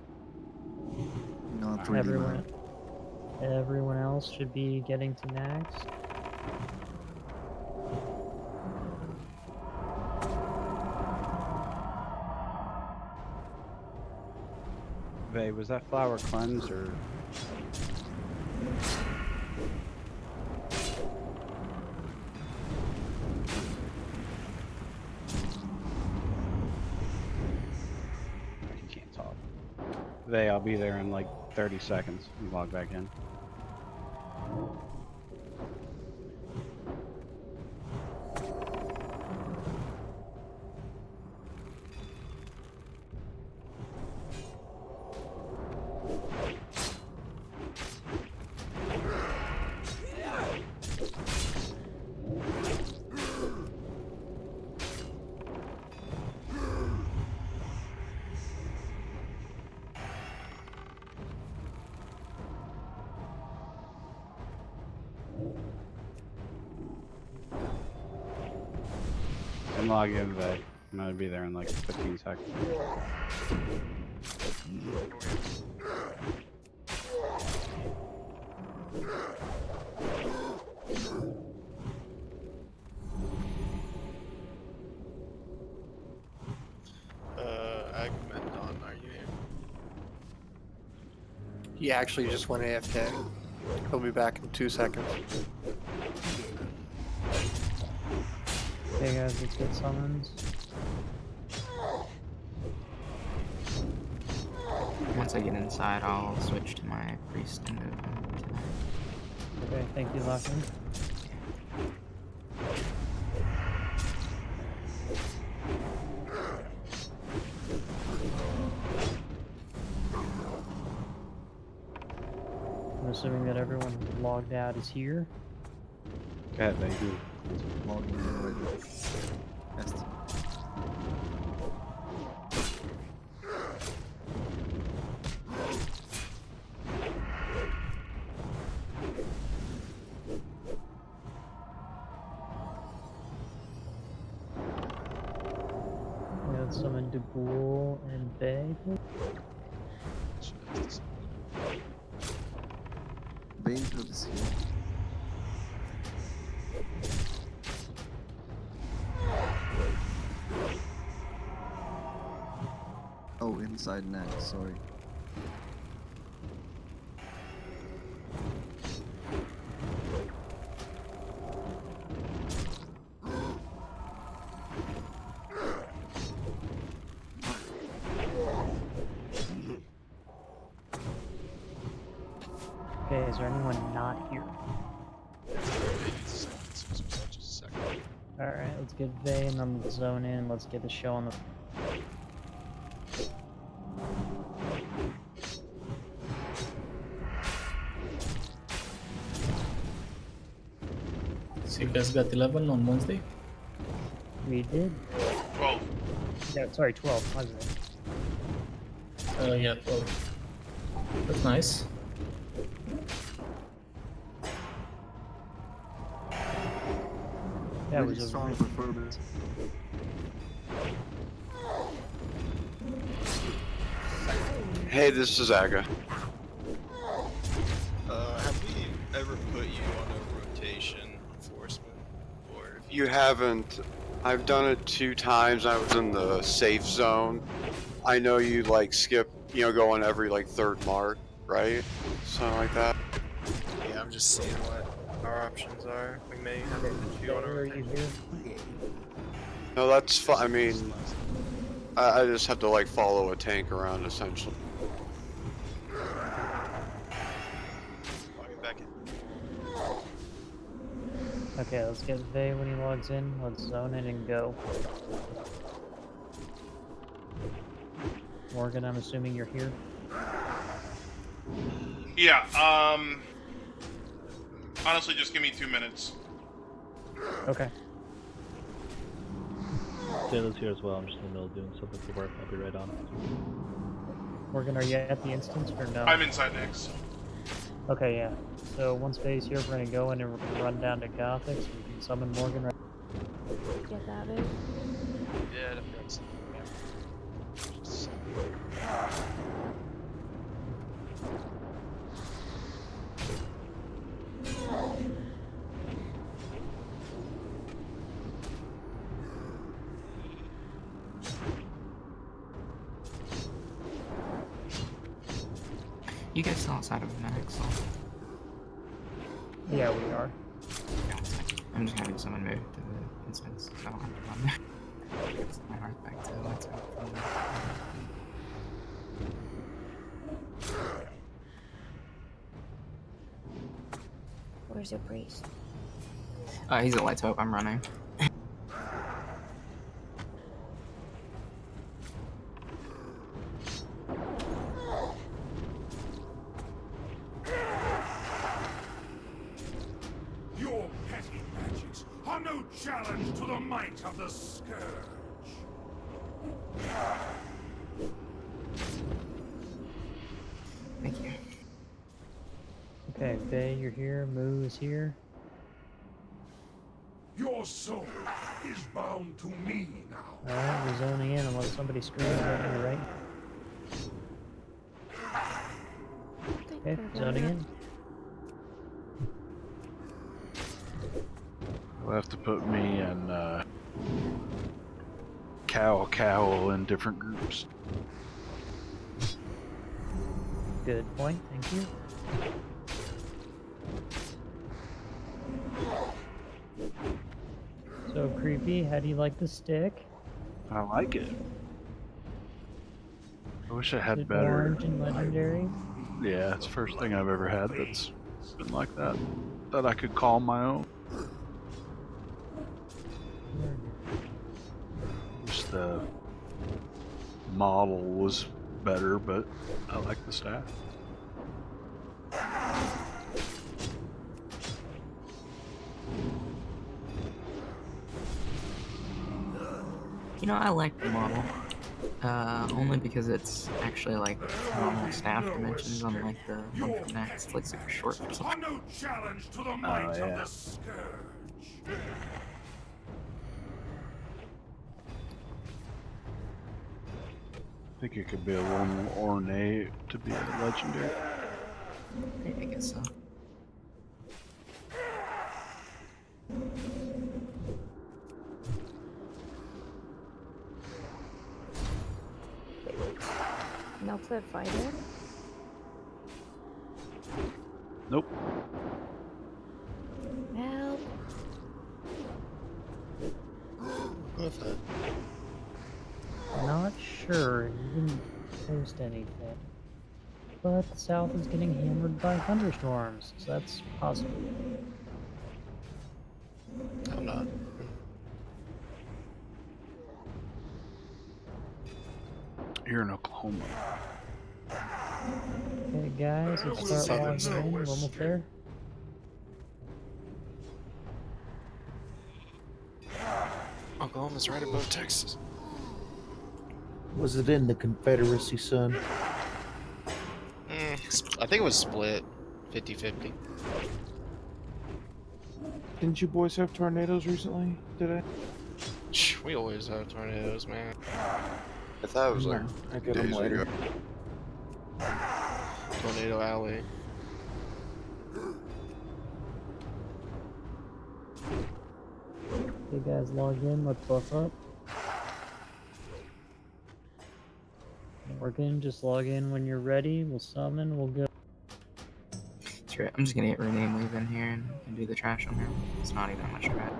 Not really. Everyone else should be getting to Nags. Vay, was that flower cleansed or? You can't talk. Vay, I'll be there in like 30 seconds. You log back in. I'm logging in today. I'm gonna be there in like 15 seconds. Agamemnon, are you here? He actually just went AFK. He'll be back in 2 seconds. Okay guys, let's get summons. Once I get inside, I'll switch to my priest and move to that. Okay, thank you, Lachlan. I'm assuming that everyone logged out is here. Go ahead, they do. Logging in right now. We got summon Duboul and Bay. Bainfield is here. Oh, inside next, sorry. Okay, is there anyone not here? Alright, let's get Vay and then let's zone in. Let's get the show on the. So you guys got 11 on Wednesday? We did. 12. Yeah, sorry, 12. My bad. Yeah, 12. That's nice. That Really was a strong performance. Hey, this is Aga. Have we ever put you on a rotation enforcement? Or if You haven't. I've done it 2 times. I was in the safe zone. I know you like skip, go on every like 3rd mark, right? Something like that. Yeah, I'm just seeing what our options are. We may have to put you on a rotation. No, that's fine. I mean, I just have to like follow a tank around essentially. Logging back in. Okay, let's get Vay when he logs in. Let's zone in and go. Morgan, I'm assuming you're here. Yeah, honestly, just give me 2 minutes. Okay. Taylor's here as well. I'm just in the middle of doing something for work. I'll be right on. Morgan, are you at the instance or no? I'm inside next. Okay, yeah. So once Vay's here, we're gonna go in and we're gonna run down to Gothic so we can summon Morgan right. Get that in. Yeah, that's You guys still outside of Max? Yeah, we are. I'm just having someone move to the instance, so I don't have to run there. It's my heart back to the lights out. Where's your priest? He's at lights hope. I'm running. Your petty magics are no challenge to the might of the Scourge. Thank you. Okay, Vay, you're here. Moo is here. Your soul is bound to me now. Alright, we're zoning in unless somebody screams at me, right? Okay, zoning in. We'll have to put me and Cowl in different groups. Good point, thank you. So creepy, how do you like the stick? I like it. I wish I Is had it better. orange and legendary? Yeah, it's the first thing I've ever had that's been like that. That I could call my own. Wish the model was better, but I like the staff. You know, I like the model. Only because it's actually like normal staff dimensions, unlike the one from next. It's like super short or something. No challenge to the might of the scourge. I think it could be a little more ornate to be a legendary. I guess so. Melted fighter? Nope. Help. Not sure, he didn't post anything. But the south is getting hammered by thunderstorms, so that's possible. I'm not. You're in Oklahoma. Okay, guys, let's That's start southern logging in. We're almost there. Oklahoma's right above Texas. Was it in the Confederacy, son? I think it was split 50-50. Didn't you boys have tornadoes recently? Did I? We always have tornadoes, man. I thought it was like I get them days later. ago. Tornado Alley. Okay, guys, log in. Let's buff up. Working, just log in when you're ready. We'll summon, we'll go. Sure, I'm just gonna hit rename leave in here and do the trash on here. It's not even much trash.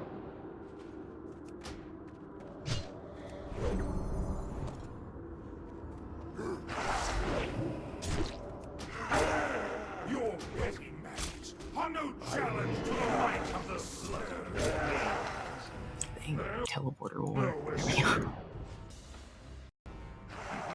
Your petty magics are no challenge to the might of the scourge. Dang, teleporter war. There we go.